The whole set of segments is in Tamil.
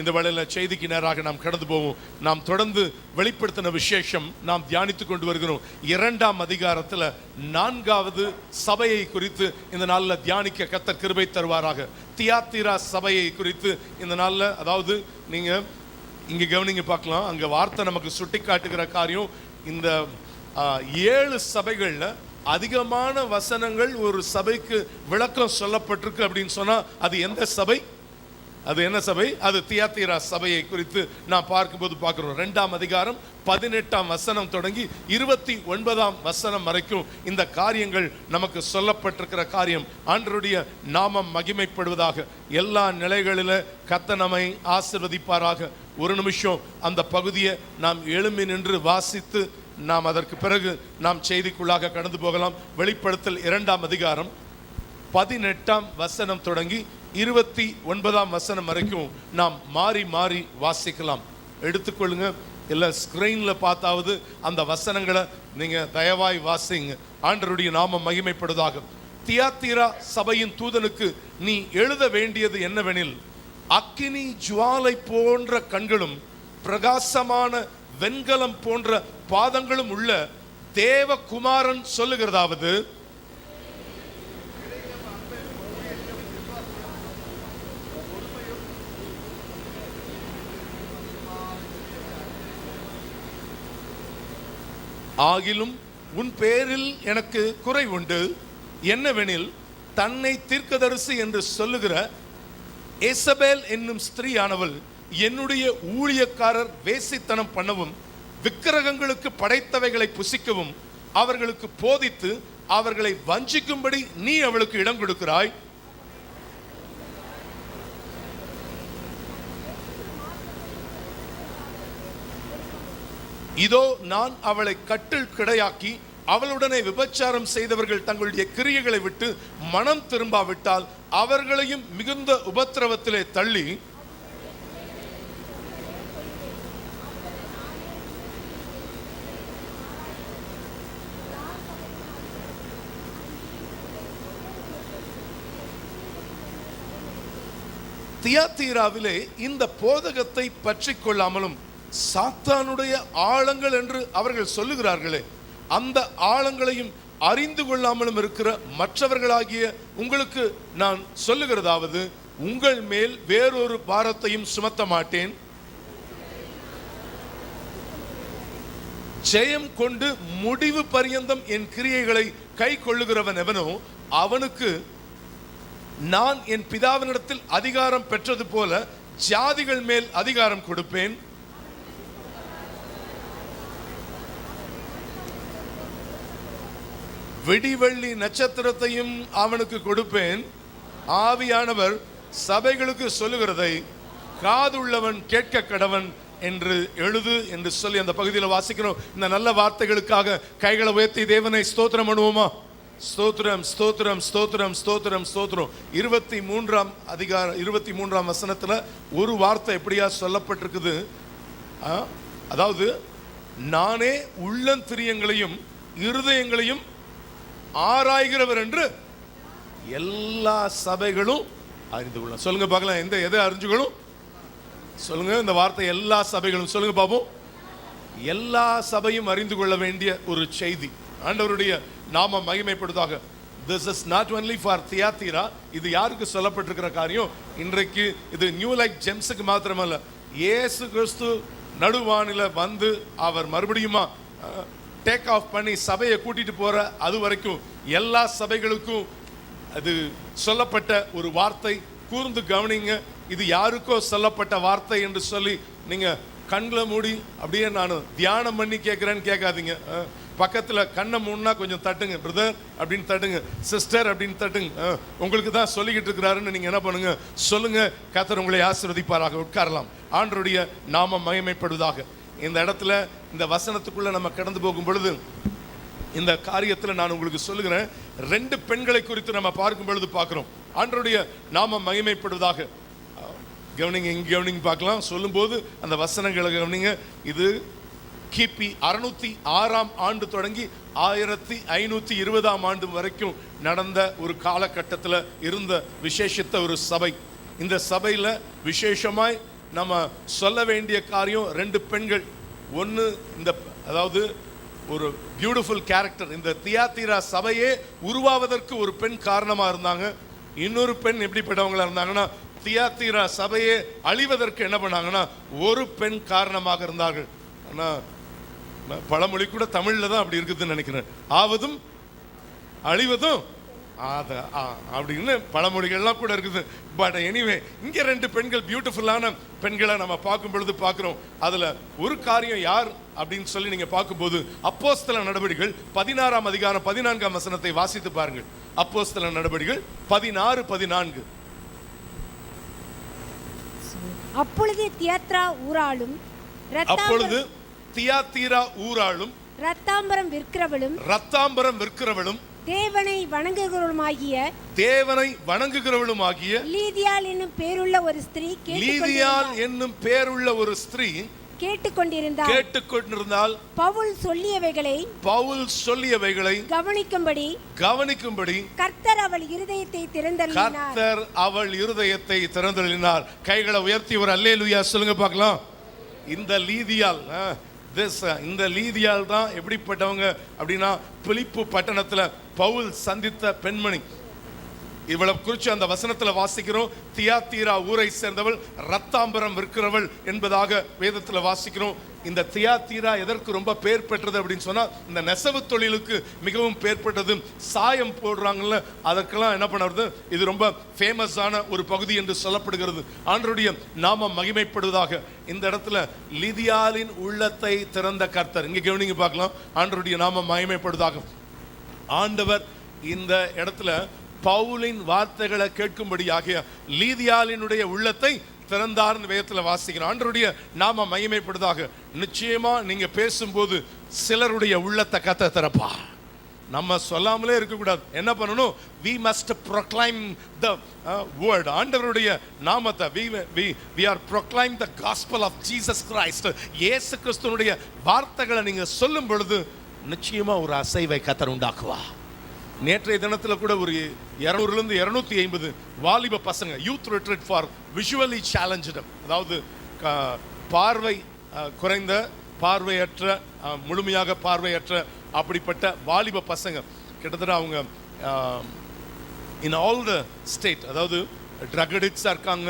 இந்த வேளையில் செய்திக்கு நேராக நாம் கடந்து போவோம். நாம் தொடர்ந்து வெளிப்படுத்தின விசேஷம் நாம் தியானித்துக் கொண்டு வருகிறோம். 2ஆம் அதிகாரத்தில் 4வது சபையை குறித்து இந்த நாளில் தியானிக்க கர்த்தர் கிருபை தருவாராக. தியாத்திரா சபையை குறித்து இந்த நாளில், அதாவது நீங்க இங்க கவனிங்க பார்க்கலாம், அங்க வார்த்தை நமக்கு சுட்டி காட்டுகிற காரியம், இந்த 7 சபைகள்ல அதிகமான வசனங்கள் ஒரு சபைக்கு விளக்கம் சொல்லப்பட்டிருக்கு அப்படின்னு சொன்னா அது எந்த சபை? அது என்ன சபை? அது தியாத்திரா சபையை குறித்து நாம் பார்க்கும்போது பார்க்கிறோம். 2ஆம் அதிகாரம் 18ஆம் வசனம் தொடங்கி 29ஆம் வசனம் வரைக்கும் இந்த காரியங்கள் நமக்கு சொல்லப்பட்டிருக்கிற காரியம். ஆண்டவருடைய நாமம் மகிமைப்படுவதாக. எல்லா நிலைகளில கர்த்தர் நம்மை ஆசீர்வதிப்பாராக. ஒரு நிமிஷம் அந்த பகுதியை நாம் எழும்பி நின்று வாசித்து நாம் அதற்கு பிறகு நாம் செய்திக்குள்ளாக கடந்து போகலாம். வெளிப்படுத்தல் 2ஆம் அதிகாரம் 18ஆம் வசனம் தொடங்கி 29ஆம் வசனம் வரைக்கும் நாம் மாறி மாறி வாசிக்கலாம். எடுத்துக்கொள்ளுங்க, இல்லை ஸ்கிரீன்ல பார்த்தாவது அந்த வசனங்களை நீங்க தயவாய் வாசிங்க. ஆண்டவருடைய நாமம் மகிமைப்படுவதாக. தியாத்திரா சபையின் தூதனுக்கு நீ எழுத வேண்டியது என்னவெனில், அக்கினி ஜுவாலை போன்ற கண்களும் பிரகாசமான வெண்கலம் போன்ற பாதங்களும் உள்ள தேவகுமாரன் சொல்லுகிறதாவது, ஆகிலும் உன் பேரில் எனக்கு குறை உண்டு. என்னவெனில், தன்னை தீர்க்கதரிசி என்று சொல்லுகிற எசபேல் என்னும் ஸ்திரீயானவள் என்னுடைய ஊழியக்காரர் வேசித்தனம் பண்ணவும் விக்கிரகங்களுக்கு படைத்தவைகளை புசிக்கவும் அவர்களுக்கு போதித்து அவர்களை வஞ்சிக்கும்படி நீ அவளுக்கு இடம் கொடுக்கிறாய். இதோ நான் அவளை கட்டில் கிடையாக்கி அவளுடனே விபச்சாரம் செய்தவர்கள் தங்களுடைய கிரியைகளை விட்டு மனம் திரும்பாவிட்டால் அவர்களையும் மிகுந்த உபத்திரவத்திலே தள்ளி தியாத்திராவிலே இந்த போதகத்தை பற்றி கொள்ளாமலும் சாத்தானுடைய ஆழங்கள் என்று அவர்கள் சொல்லுகிறார்களே, அந்த ஆழங்களையும் அறிந்து கொள்ளாமலும் இருக்கிற மற்றவர்களாகிய உங்களுக்கு நான் சொல்லுகிறதாவது, உங்கள் மேல் வேறொரு பாரத்தையும் சுமத்த மாட்டேன். ஜெயம் கொண்டு முடிவு பரியந்தம் என் கிரியைகளை கை கொள்ளுகிறவன் எவனோ அவனுக்கு நான் என் பிதாவினிடத்தில் அதிகாரம் பெற்றது போல ஜாதிகள் மேல் அதிகாரம் கொடுப்பேன். விடிவெள்ளி நட்சத்திரத்தையும் அவனுக்கு கொடுப்பேன். ஆவியானவர் சபைகளுக்கு சொல்லுகிறதை காதுள்ளவன் கேட்க கடவன் என்று எழுது என்று சொல்லி அந்த பகுதியில் வாசிக்கிறோம். இந்த நல்ல வார்த்தைகளுக்காக கைகளை உயர்த்தி தேவனை ஸ்தோத்திரம் பண்ணுவோமா? ஸ்தோத்திரம், ஸ்தோத்திரம், ஸ்தோத்திரம், ஸ்தோத்திரம், ஸ்தோத்திரம். 23ஆம் அதிகாரம் 23ஆம் வசனத்துல ஒரு வார்த்தை எப்படியா சொல்லப்பட்டிருக்குது? அதாவது, நானே உள்ளந்திரியங்களையும் இருதயங்களையும் ஆராய்கிறவர் என்று எல்லா சபைகளும் அறிந்து கொள்ள. சொல்லுங்க பார்க்கலாம், எதை அறிஞ்சுக்கணும்? சொல்லுங்க இந்த வார்த்தை, எல்லா சபைகளும். சொல்லுங்க பாப்போம். எல்லா சபையும் அறிந்து கொள்ள வேண்டிய ஒரு செய்தி. ஆண்டவருடைய நாம மகிமைப்படுவதாக. This is not only for தியாத்திரா. இது யாருக்கு சொல்லப்பட்டிருக்கிற காரியம்? இன்றைக்கு இது நியூ லைஃப் ஜெம்ஸுக்கு மாத்திரமல்ல, இயேசு கிறிஸ்து நடுவானில வந்து அவர் மறுபடியுமா டேக் ஆஃப் பண்ணி சபையை கூட்டிட்டு போற அது வரைக்கும் எல்லா சபைகளுக்கும் அது சொல்லப்பட்ட ஒரு வார்த்தை. கூர்ந்து கவனிங்க. இது யாருக்கோ சொல்லப்பட்ட வார்த்தை என்று சொல்லி நீங்க கண்களை மூடி அப்படியே நான் தியானம் பண்ணி கேட்கிறேன்னு கேட்காதீங்க. பக்கத்துல கண்ணை மூடினா கொஞ்சம் தட்டுங்க, பிரதர் அப்படின்னு தட்டுங்க, சிஸ்டர் அப்படின்னு தட்டுங்க. உங்களுக்கு தான் சொல்லிக்கிட்டு இருக்கிறாருன்னு நீங்க என்ன பண்ணுங்க, சொல்லுங்க. கர்த்தர் உங்களை ஆசீர்வதிப்பாராக. உட்காரலாம். ஆண்டவருடைய நாமம் மகிமைப்படுவதாக. இந்த இடத்துல இந்த வசனத்துக்குள்ள நம்ம கடந்து போகும் பொழுது இந்த காரியத்தில் நான் உங்களுக்கு சொல்லுகிறேன், 2 பெண்களை குறித்து நம்ம பார்க்கும் பொழுது பார்க்கிறோம். ஆண்டவருடைய நாமம் மகிமைப்படுவதாக. கவனிங்க, இங்க கவனிங்க பார்க்கலாம். சொல்லும் போது அந்த வசனங்களை கவனிங்க. இது கிபி 606ஆம் ஆண்டு தொடங்கி 1520ஆம் ஆண்டு வரைக்கும் நடந்த ஒரு காலகட்டத்தில் இருந்த விசேஷித்த ஒரு சபை. இந்த சபையில் விசேஷமாய் நம்ம சொல்ல வேண்டிய காரியம் ரெண்டு பெண்கள். ஒன்று இந்த அதாவது ஒரு பியூட்டிஃபுல் கேரக்டர், இந்த தியாத்தீரா சபையே உருவாவதற்கு ஒரு பெண் காரணமாக இருந்தாங்க. இன்னொரு பெண் எப்படிப்பட்டவங்களா இருந்தாங்கன்னா, தியாத்தீரா சபையே அழிவதற்கு என்ன பண்ணாங்கன்னா ஒரு பெண் காரணமாக இருந்தார்கள். ஆனால் பழமொழி கூட தமிழில் தான் அப்படி இருக்குதுன்னு நினைக்கிறேன். ஆவதும் அழிவதும் அப்படின்னு பழமொழிகள்லாம் கூட இருக்குது. பட் எனிவே இங்கே ரெண்டு பெண்கள் பியூட்டிஃபுல்லான பெண்களை நம்ம பார்க்கும் பொழுது பார்க்குறோம். அதில் ஒரு காரியம் யார் அப்படின்னு சொல்லி நீங்கள் பார்க்கும்போது அப்போஸ்தல நடபடிகள் 16ஆம் அதிகாரம் 14ஆம் வசனத்தை வாசித்து பாருங்கள். அப்போஸ்தல நடபடிகள் 16:14. அப்பொழுது தியாத்தீரா ஊராளும் ரத்தாம்பரம் விற்கிறவளும் தேவனை வணங்குகிறவளுமாகிய லீதியாள் என்னும் பேருள்ள ஒரு ஸ்திரீ கேட்டுக்கொண்டிருந்தால் பவுல் சொல்லியவைகளை கவனிக்கும்படி கர்த்தர் அவள் இருதயத்தை திறந்தருளினார். கைகளை உயர்த்தி ஒரு அல்லேலூயா சொல்லுங்க பார்க்கலாம். இந்த லீதியால் தான் எப்படிப்பட்டவங்க அப்படின்னா, பிலிப்பு பட்டணத்துல பவுல் சந்தித்த பெண்மணி. இவ்வளவு குறித்து அந்த வசனத்துல வாசிக்கிறோம். தியாத்தீரா ஊரை சேர்ந்தவள், ரத்தாம்பரம் விற்கிறவள் என்பதாக வேதத்துல வாசிக்கிறோம். இந்த தியாத்தீரா எதற்கு ரொம்ப பேர் பெற்றது அப்படின்னு சொன்னா, இந்த நெசவு தொழிலுக்கு மிகவும் பேர் பெற்றது. சாயம் போடுறாங்கல்ல, அதற்கெல்லாம் என்ன பண்ணுறது, இது ரொம்ப ஃபேமஸான ஒரு பகுதி என்று சொல்லப்படுகிறது. ஆண்டவருடைய நாமம் மகிமைப்படுவதாக. இந்த இடத்துல லீதியாளின் உள்ளத்தை திறந்த கர்த்தர், இங்க கவனிங்க பார்க்கலாம். ஆண்டவருடைய நாமம் மகிமைப்படுவதாக. ஆண்டவர் இந்த இடத்துல பவுலின் வார்த்தைகளை கேட்கும்படியாக லீதியாளினுடைய உள்ளத்தை திறந்தார்னு வேதத்துல வாசிக்கிறோம். ஆண்டவருடைய நாம மகிமைப்படுவதாக. நிச்சயமா நீங்க பேசும்போது சிலருடைய உள்ளத்தை கத்த திறப்பா. நம்ம சொல்லாமலே இருக்கக்கூடாது. என்ன பண்ணணும்? we must proclaim the word. ஆண்டவருடைய நாமத்தை we are proclaim the gospel of Jesus Christ. இயேசு கிறிஸ்துவினுடைய வார்த்தைகளை நீங்க சொல்லும் பொழுது நிச்சயமா ஒரு அசைவை கர்த்தர் உண்டாக்குவா. நேற்றைய தினத்தில் கூட ஒரு 200 to 250 வாலிப பசங்க youth retreat for visually challenge, அதாவது பார்வை குறைந்த, பார்வையற்ற, முழுமையாக பார்வையற்ற அப்படிப்பட்ட வாலிப பசங்க கிட்டத்தட்ட அவங்க இன் ஆல் த ஸ்டேட், அதாவது ட்ரக் அடிக்ட்ஸாக இருக்காங்க,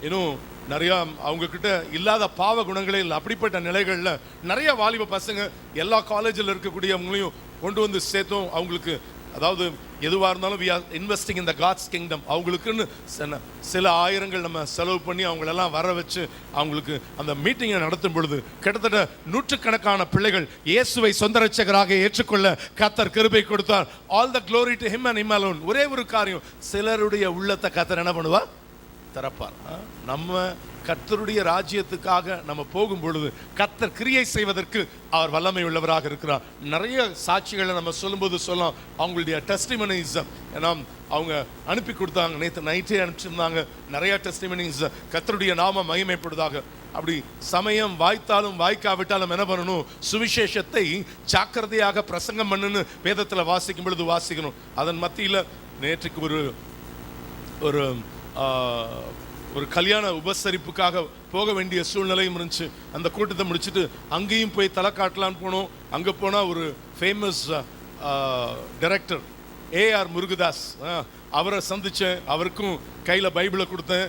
இன்னும் நிறையா அவங்க கிட்ட இல்லாத பாவ குணங்களே இல்லை. அப்படிப்பட்ட நிலைகளில் நிறைய வாலிப பசங்க எல்லா காலேஜில் இருக்கக்கூடியவங்களையும் கொண்டு வந்து சேர்த்தோம். அவங்களுக்கு அதாவது எதுவாக இருந்தாலும் we are investing in the God's kingdom. அவங்களுக்குன்னு சில ஆயிரங்கள் நம்ம செலவு பண்ணி அவங்களெல்லாம் வர வச்சு அவங்களுக்கு அந்த மீட்டிங்கை நடத்தும் பொழுது கிட்டத்தட்ட நூற்றுக்கணக்கான பிள்ளைகள் இயேசுவை சொந்த ரட்சகராக ஏற்றுக்கொள்ள கர்த்தர் கிருபை கொடுத்தார். All the glory to him and him alone. ஒரே ஒரு காரியம், சிலருடைய உள்ளத்தை கர்த்தர் என்ன பண்ணுவார்? திறப்பார். நம்ம கர்த்தருடைய ராஜ்யத்துக்காக நம்ம போகும் பொழுது கர்த்தர் கிரியை செய்வதற்கு அவர் வல்லமை உள்ளவராக இருக்கிறார். நிறைய சாட்சிகளை நம்ம சொல்லும்போது சொல்லலாம். அவங்களுடைய டெஸ்டிமனிஸ், ஏன்னா அவங்க அனுப்பி கொடுத்தாங்க, நேற்று நைட்டே அனுப்பிச்சிருந்தாங்க நிறைய டெஸ்டிமனிஸ். கர்த்தருடைய நாம மகிமைப்படுவதாக. அப்படி சமயம் வாய்த்தாலும் வாய்க்காவிட்டாலும் என்ன பண்ணணும்? சுவிசேஷத்தை ஜாக்கிரதையாக பிரசங்கம் பண்ணுன்னு வேதத்தில் வாசிக்கும் பொழுது வாசிக்கணும். அதன் மத்தியில் நேற்றுக்கு ஒரு கல்யாண உபசரிப்புக்காக போக வேண்டிய சூழ்நிலையும் இருந்துச்சு. அந்த கூட்டத்தை முடிச்சுட்டு அங்கேயும் போய் தலை காட்டலான்னு போனோம். அங்கே போனால் ஒரு ஃபேமஸ் டைரக்டர் AR முருகதாஸ், அவரை சந்தித்தேன். அவருக்கும் கையில் பைபிளை கொடுத்தேன்.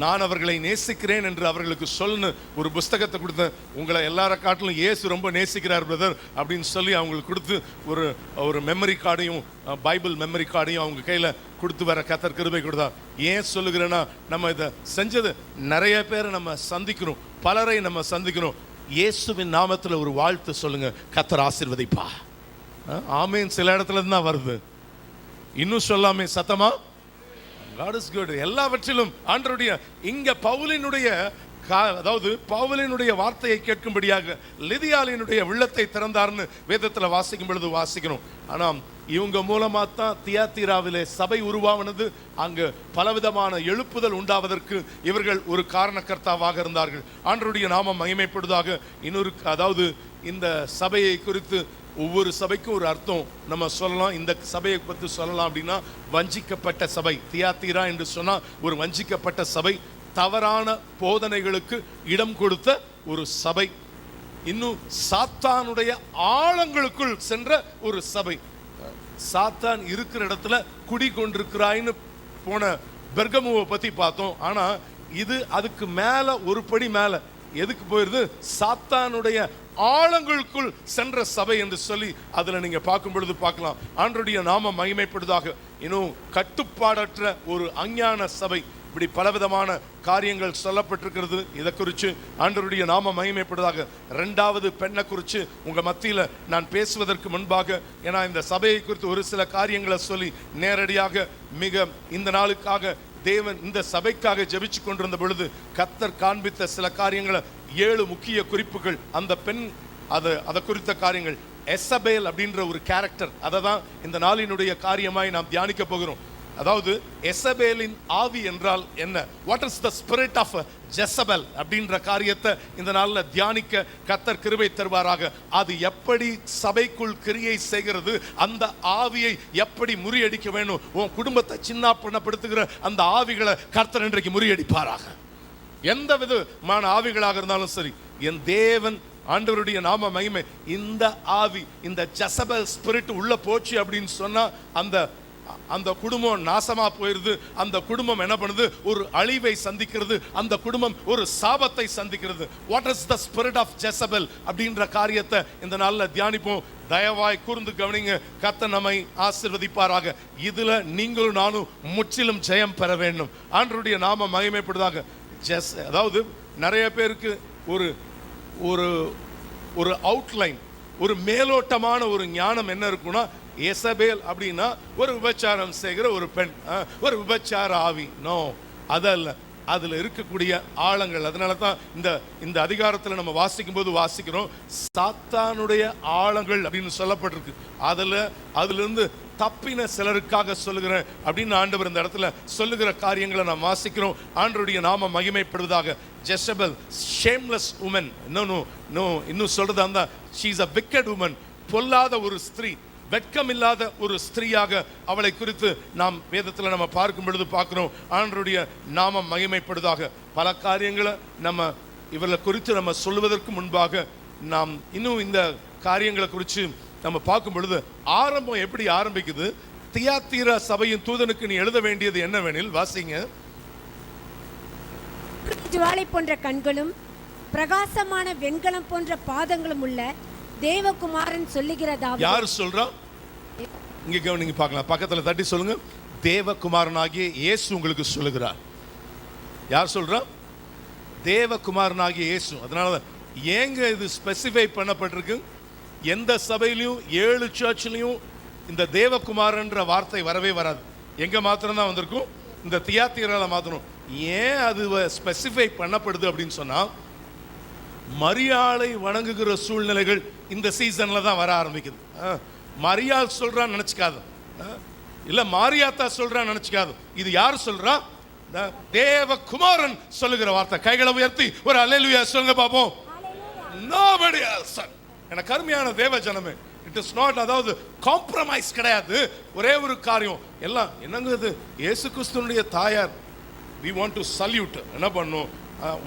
நான் அவர்களை நேசிக்கிறேன் என்று அவர்களுக்கு சொல்லு ஒரு புஸ்தகத்தை கொடுத்தேன். உங்களை எல்லார காட்டிலும் இயேசு ரொம்ப நேசிக்கிறார் பிரதர் அப்படின்னு சொல்லி அவங்களுக்கு கொடுத்து ஒரு மெமரி கார்டையும் பைபிள் மெமரி கார்டையும் அவங்க கையில் கொடுத்து வர கர்த்தர் கிருபை கொடுத்தா. ஏன் சொல்லுகிறேன்னா, நம்ம இதை செஞ்சது நிறைய பேரை நம்ம சந்திக்கிறோம், பலரை நம்ம சந்திக்கிறோம். இயேசுவின் நாமத்தில் ஒரு வாழ்த்து சொல்லுங்க, கர்த்தர் ஆசீர்வதிப்பா. ஆமேன். சில இடத்துல தான் வருது, இன்னும் சொல்லாமே சத்தமா. God is good. எல்லாவற்றிலும் ஆண்டவருடைய இங்க பவுலினுடைய அதாவது பவுலினுடைய வார்த்தையை கேட்கும்படியாக லீதியாளினுடைய உள்ளத்தை திறந்தார்னு வேதத்தில் வாசிக்கும் பொழுது வாசிக்கணும். ஆனால் இவங்க மூலமா தான் தியாத்தீராவிலே சபை உருவானது. அங்கு பலவிதமான எழுப்புதல் உண்டாவதற்கு இவர்கள் ஒரு காரணக்கர்த்தாவாக இருந்தார்கள். ஆண்டவருடைய நாமம் மகிமைப்படுவதாக. இன்னொரு அதாவது இந்த சபையை குறித்து ஒவ்வொரு சபைக்கும் ஒரு அர்த்தம் நம்ம சொல்லலாம். இந்த சபையை பற்றி சொல்லலாம் அப்படின்னா, வஞ்சிக்கப்பட்ட சபை. தியாத்தீரா என்று சொன்னால் ஒரு வஞ்சிக்கப்பட்ட சபை. தவறான போதனைகளுக்கு இடம் கொடுத்த ஒரு சபை. இன்னும் சாத்தானுடைய ஆழங்களுக்குள் சென்ற ஒரு சபை. சாத்தான் இருக்கிற இடத்துல குடிகொண்டிருக்கிறாய்னு போன பெர்கமுவை பத்தி பார்த்தோம். ஆனா இது அதுக்கு மேல ஒரு படி மேல எதுக்கு போயிருது? சாத்தானுடைய ஆழங்களுக்குள் சென்ற சபை என்று சொல்லி அதுல நீங்க பார்க்கும் பொழுது பார்க்கலாம். ஆண்டவருடைய நாமம் மகிமைப்படுவதாக. இன்னும் கட்டுப்பாடற்ற ஒரு அஞ்ஞான சபை. இப்படி பலவிதமான காரியங்கள் சொல்லப்பட்டிருக்கிறது. இதை குறித்து ஆண்டவருடைய நாமம் மகிமைப்படுவதாக. இரண்டாவது பெண்ணை குறித்து உங்க மத்தியில நான் பேசுவதற்கு முன்பாக, ஏன்னா இந்த சபையை குறித்து ஒரு சில காரியங்களை சொல்லி நேரடியாக மிக இந்த நாளுக்காக தேவன் இந்த சபைக்காக ஜெபிச்சு கொண்டிருந்த பொழுது கர்த்தர் காண்பித்த சில காரியங்களை 7 முக்கிய குறிப்புகள். அந்த பெண் அதை குறித்த காரியங்கள். எசபேல் அப்படின்ற ஒரு கேரக்டர், அதை தான் இந்த நாளினுடைய காரியமாய் நாம் தியானிக்க போகிறோம். அதாவது எசபேலின் ஆவி என்றால் என்ன? What is the spirit of Jezebel அப்படின்ற காரியத்தை இந்த நாளில் தியானிக்க கர்த்தர் கிருபை தருவாராக. அது எப்படி சபைக்குள் கிரியை செய்கிறது, அந்த ஆவியை எப்படி முறியடிக்க வேணும், உன் குடும்பத்தை சின்ன பண்ணப்படுத்துகிற அந்த ஆவிகளை கர்த்தர் இன்றைக்கு முறியடிப்பாராக. எந்த விதமான ஆவிகளாக இருந்தாலும் சரி, என் தேவன் ஆண்டவருடைய நாம மகிமை. இந்த ஆவி, இந்த ஜெசபெல் ஸ்பிரிட் உள்ள போச்சு அப்படின்னு சொன்னா அந்த குடும்பம் நாசமா போயிருது. அந்த குடும்பம் என்ன பண்ணுது? ஒரு அழிவை சந்திக்கிறது. அந்த குடும்பம் ஒரு சாபத்தை சந்திக்கிறது. What is the spirit of Jezebel அப்படின்ற காரியத்தை இந்த நாள்ல தியானிப்போம். தயவாய் கூர்ந்து கவனிங்க. கர்த்தர் நம்மை ஆசீர்வதிப்பாராக. இதுல நீங்களும் நானும் முற்றிலும் ஜெயம் பெற வேண்டும். ஆண்டவருடைய நாம மகிமைப்படுவதாக. அதாவது நிறைய பேருக்கு ஒரு ஒரு ஒரு அவுட்லைன், ஒரு மேலோட்டமான ஒரு ஞானம் என்ன இருக்குன்னா, எசபேல் அப்படின்னா ஒரு விபச்சாரம் செய்கிற ஒரு பெண், ஒரு விபச்சார ஆவி. நோ, அதல்ல. அதுல இருக்கக்கூடிய ஆழங்கள். அதனால தான் இந்த அதிகாரத்தில் நம்ம வாசிக்கும் போது வாசிக்கிறோம், சாத்தானுடைய ஆழங்கள் அப்படின்னு சொல்லப்பட்டிருக்கு. அதுல இருந்து தப்பின சிலருக்காக சொல்லுகிறேன் அப்படின்னு ஆண்டவர் இந்த இடத்துல சொல்லுகிற காரியங்களை நாம் வாசிக்கிறோம். ஆண்டவருடைய நாம மகிமைப்படுவதாக. Jezebel shameless woman. இன்னும் சொல்றது அந்த she is a wicked woman. பொல்லாத ஒரு ஸ்திரீ, வெட்கம் இல்லாத ஒரு ஸ்திரீயாக அவளை குறித்து நாம் வேதத்தில் நம்ம பார்க்கும் பொழுது பார்க்கிறோம். ஆண்டவருடைய நாமம் மகிமைப்படுவதாக. பல காரியங்களை நம்ம இவர்களை குறித்து நம்ம சொல்வதற்கு முன்பாக நாம் இன்னும் இந்த காரியங்களை குறித்து நம்ம பார்க்கும் பொழுது ஆரம்பம் எப்படி ஆரம்பிக்குது? தியாத்தீரா சபையின் தூதனுக்கு நீ எழுத வேண்டியது என்னவெனில், வாசிங்க. ஜுவாலை போன்ற கண்களும் பிரகாசமான வெண்கலம் போன்ற பாதங்களும் உள்ள தேவகுமாரன் சொல்லுகிறதாவது. யார் சொல்றா? இங்க கவனிங்க பார்க்கலாம். பக்கத்துல தட்டி சொல்லுங்க. தேவகுமாரனாகிய இயேசு உங்களுக்கு சொல்லுகிறார். யார் சொல்றா? தேவகுமாரனாகிய இயேசு. அதனால ஏங்க இது ஸ்பெசிஃபை பண்ணப்பட்டிருக்கு? எந்த சபையிலையும் 7 சர்ச்லையும் இந்த தேவகுமாரன்ற வார்த்தை வரவே வராது. எங்க மாத்திரம் தான் வந்திருக்கும்? இந்த தியாத்தீரால மாத்திரம். ஏன் அது ஸ்பெசிஃபை பண்ணப்படுது அப்படின்னு சொன்னா, மரியாளை வணங்குகிற சூழ்நிலைகள் இந்த சீசன்ல தான் வர ஆரம்பிக்குது. மரியாள் சொல்றான்னு நினைச்சுக்காது, இல்ல மாரியாத்தா சொல்றான்னு நினைச்சுக்காது. இது யார் சொல்றா? தேவகுமாரன் சொல்லுகிற வார்த்தை. கைகளை உயர்த்தி ஒரு அல்லேலூயா சொல்லுங்க பாப்போம். Nobody else. எனக்கு அருமையான தேவ ஜனமே, இட் இஸ் நாட், அதாவது காம்ப்ரமைஸ் கிடையாது. ஒரே ஒரு காரியம். எல்லாம் என்னங்க இது? இயேசு கிறிஸ்துவினுடைய தாயார். we want to salute. என்ன பண்ணும்?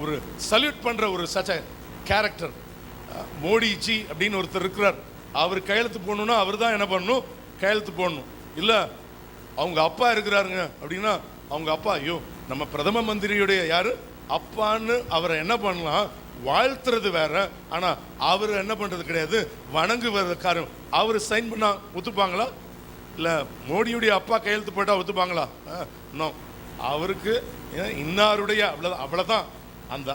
ஒரு சல்யூட் பண்ற ஒரு சச்ச கேரக்டர். மோடிஜி அப்படின்னு ஒருத்தர் இருக்கிறார். அவர் கையெழுத்து போடணும்னா அவர் தான் என்ன பண்ணணும்? கையெழுத்து போடணும். இல்ல அவங்க அப்பா இருக்கிறாருங்க அப்படின்னா அவங்க அப்பா, ஐயோ நம்ம பிரதம மந்திரியுடைய யாரு அப்பான்னு அவரை என்ன பண்ணலாம்? வாழ்த்துறது வேற. ஆனா அவர் என்ன பண்றது கிடையாது, வணங்குவது காரியம். அவர் சைன் பண்ணா ஒத்துப்பாங்களா? இல்ல மோடியுடைய அப்பா கையெழுத்து போட்டா ஒத்துப்பாங்களா? நோ. அவருக்கு இன்னாருடைய அவ்வளவுதான்.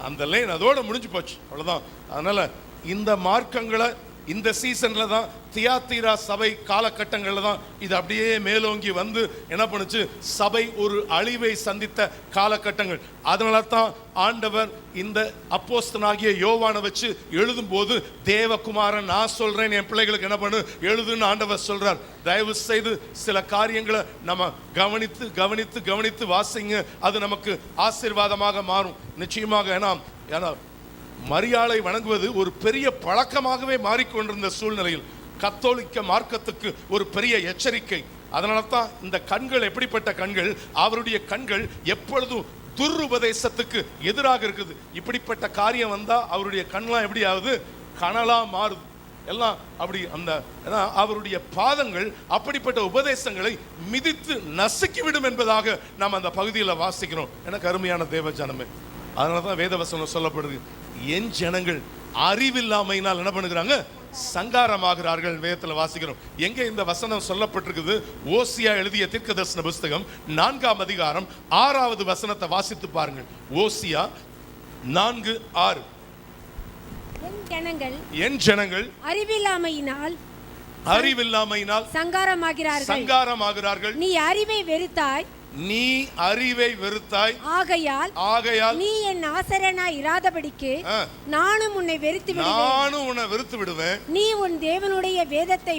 அந்த லைன் அதோட முடிஞ்சு போச்சு, அவ்வளவுதான். அதனால இந்த மார்க்கங்களை இந்த சீசன்ல தான், தியாத்தீரா சபை காலகட்டங்கள்ல தான் இது அப்படியே மேலோங்கி வந்து என்ன பண்ணுச்சு? சபை ஒரு அழிவை சந்தித்த காலகட்டங்கள். அதனால தான் ஆண்டவர் இந்த அப்போஸ்தலனாகிய யோவானை வச்சு எழுதும் போது, தேவகுமாரன் நான் சொல்றேன் என் பிள்ளைகளுக்கு என்ன பண்ணு எழுதுன்னு ஆண்டவர் சொல்றார். தயவு செய்து சில காரியங்களை நம்ம கவனித்து கவனித்து கவனித்து வாசிங்க. அது நமக்கு ஆசீர்வாதமாக மாறும் நிச்சயமாக. ஏன்னா மரியாளை வணங்குவது ஒரு பெரிய பழக்கமாகவே மாறிக்கொண்டிருந்த சூழ்நிலையில் கத்தோலிக்க மார்க்கத்துக்கு ஒரு பெரிய எச்சரிக்கை. அதனால தான் இந்த கண்கள் எப்படிப்பட்ட கண்கள்? அவருடைய கண்கள் எப்பொழுதும் துருபதேசத்துக்கு எதிராக இருக்குது. இப்படிப்பட்ட காரியம் வந்தா அவருடைய கண்ணெல்லாம் எப்படி ஆகுது? கனலா மாறுது எல்லாம். அப்படி அந்த அவருடைய பாதங்கள் அப்படிப்பட்ட உபதேசங்களை மிதித்து நசுக்கி விடும் என்பதாக நாம் அந்த பகுதியில் வாசிக்கிறோம். எனக்கு அருமையான தேவ ஜனமே, அதனாலதான் வேதவசனம் சொல்லப்படுது, என் ஜனங்கள் அறிவில்லாமையினால் என்ன பண்ணுகிறாங்க? சங்காரமாகிறார்கள். வேதத்துல வாசிக்கிறோம். எங்க இந்த வசனம் சொல்லப்பட்டிருக்குது? ஓசியா எழுதிய தீர்க்கதரிசன புஸ்தகம் 4ஆம் அதிகாரம் 6வது வசனத்தை வாசித்து பாருங்கள். ஓசியா 4:6. என் ஜனங்கள் அறிவில்லாமையினால் சங்காரமாகிறார்கள். நீ அறிவை வெறுத்தாய், ஆகையால் நீ என் ஆசரனாய் இராதபடிக்கு நானும் உன்னை வெறுத்து விடுவேன். நீ உன் தேவனுடைய வேதத்தை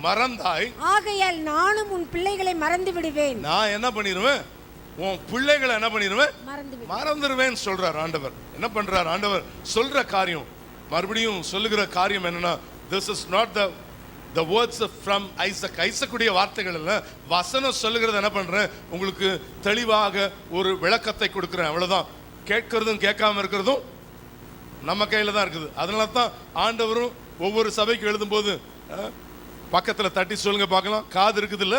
மறந்தாய், ஆகையால் நானும் உன் பிள்ளைகளை மறந்து விடுவேன். நான் என்ன பண்ணிடுவேன்? உன் பிள்ளைகளை என்ன பண்ணிடுவேன்? மறந்துடுவேன் சொல்றார் ஆண்டவர். என்ன பண்றார் ஆண்டவர்? சொல்ற காரியம் மறுபடியும் சொல்லுகிற காரியம் என்னன்னா, this is not the words from Isaac. ஐசக்குடைய வார்த்தைகள் இல்ல, வசனம் சொல்லுகிறது. என்ன பண்றேன்? உங்களுக்கு தெளிவாக ஒரு விளக்கத்தை கொடுக்கிறேன், அவ்வளவுதான். கேட்கறதும் கேட்காம இருக்கிறதும் நம்ம கையில தான் இருக்குது. அதனால தான் ஆண்டவரும் ஒவ்வொரு சபைக்கு எழுதும் போது பக்கத்துல தட்டி சொல்லுங்க பார்க்கலாம், காது இருக்குது இல்ல,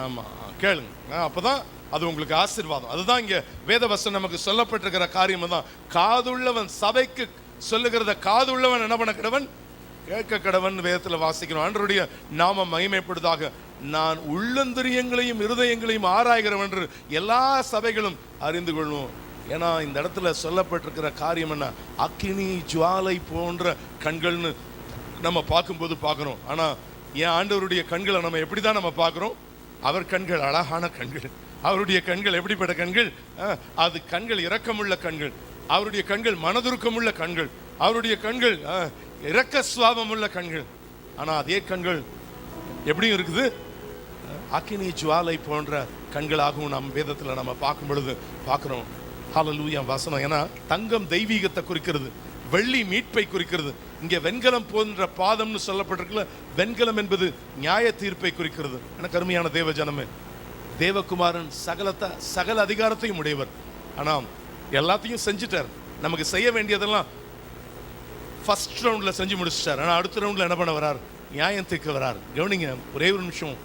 ஆமா கேளுங்க, அப்பதான் அது உங்களுக்கு ஆசீர்வாதம். அதுதான் இங்க வேதவசனம் நமக்கு சொல்லப்பட்டிருக்கிற காரியம் தான். காதுள்ளவன் சபைக்கு சொல்லுகிறத காதுள்ளவன் என்ன பண்ண கடவன்? கேட்க கடவன் வேதத்துல வாசிக்கிறோம். ஆண்டவருடைய நாமம் மகிமைப்படுவதாக. நான் உள்ளந்தரியங்களையும் இருதயங்களையும் ஆராய்கிறவன் என்று எல்லா சபைகளும் அறிந்து கொள்வோம். ஏன்னா இந்த இடத்துல சொல்லப்பட்டிருக்கிற காரியம் என்ன? அக்கினி ஜுவாலை போன்ற கண்கள்னு நம்ம பார்க்கும்போது பார்க்கிறோம். ஆனா என் ஆண்டவருடைய கண்களை நம்ம எப்படிதான் நம்ம பார்க்கிறோம்? அவர் கண்கள் அழகான கண்கள். அவருடைய கண்கள் எப்படிப்பட்ட கண்கள்? அது கண்கள் இரக்கமுள்ள கண்கள். அவருடைய கண்கள் மனதுருக்கமுள்ள கண்கள். அவருடைய கண்கள் இரக்க சுவாபம் உள்ள கண்கள். ஆனா அதே கண்கள் எப்படியும் இருக்குது? அக்கினி ஜுவாலை போன்ற கண்களாகவும் நம் வேதத்துல நம்ம பார்க்கும் பொழுது பார்க்கிறோம். ஹல்லேலூயா வசனம். ஏன்னா தங்கம் தெய்வீகத்தை குறிக்கிறது, வெள்ளி மீட்பை குறிக்கிறது. இங்க வெண்கலம் போன்ற பாதம்னு சொல்லப்பட்டிருக்கல, வெண்கலம் என்பது நியாய தீர்ப்பை குறிக்கிறது. எனக்கு அருமையான தேவ ஜனமே, தேவகுமாரன் சகல அதிகாரத்தையும் உடையவர். ஆனா எல்லாத்தையும் செஞ்சுட்டார். நமக்கு செய்ய வேண்டியதெல்லாம் ஃபர்ஸ்ட் ரவுண்ட்ல செஞ்சு முடிச்சிட்டார். ஆனா அடுத்த ரவுண்ட்ல என்ன பண்ண வரார்? நியாயம் தீர்க்க வரார். கவனிங்க ஒரே ஒரு நிமிஷம்.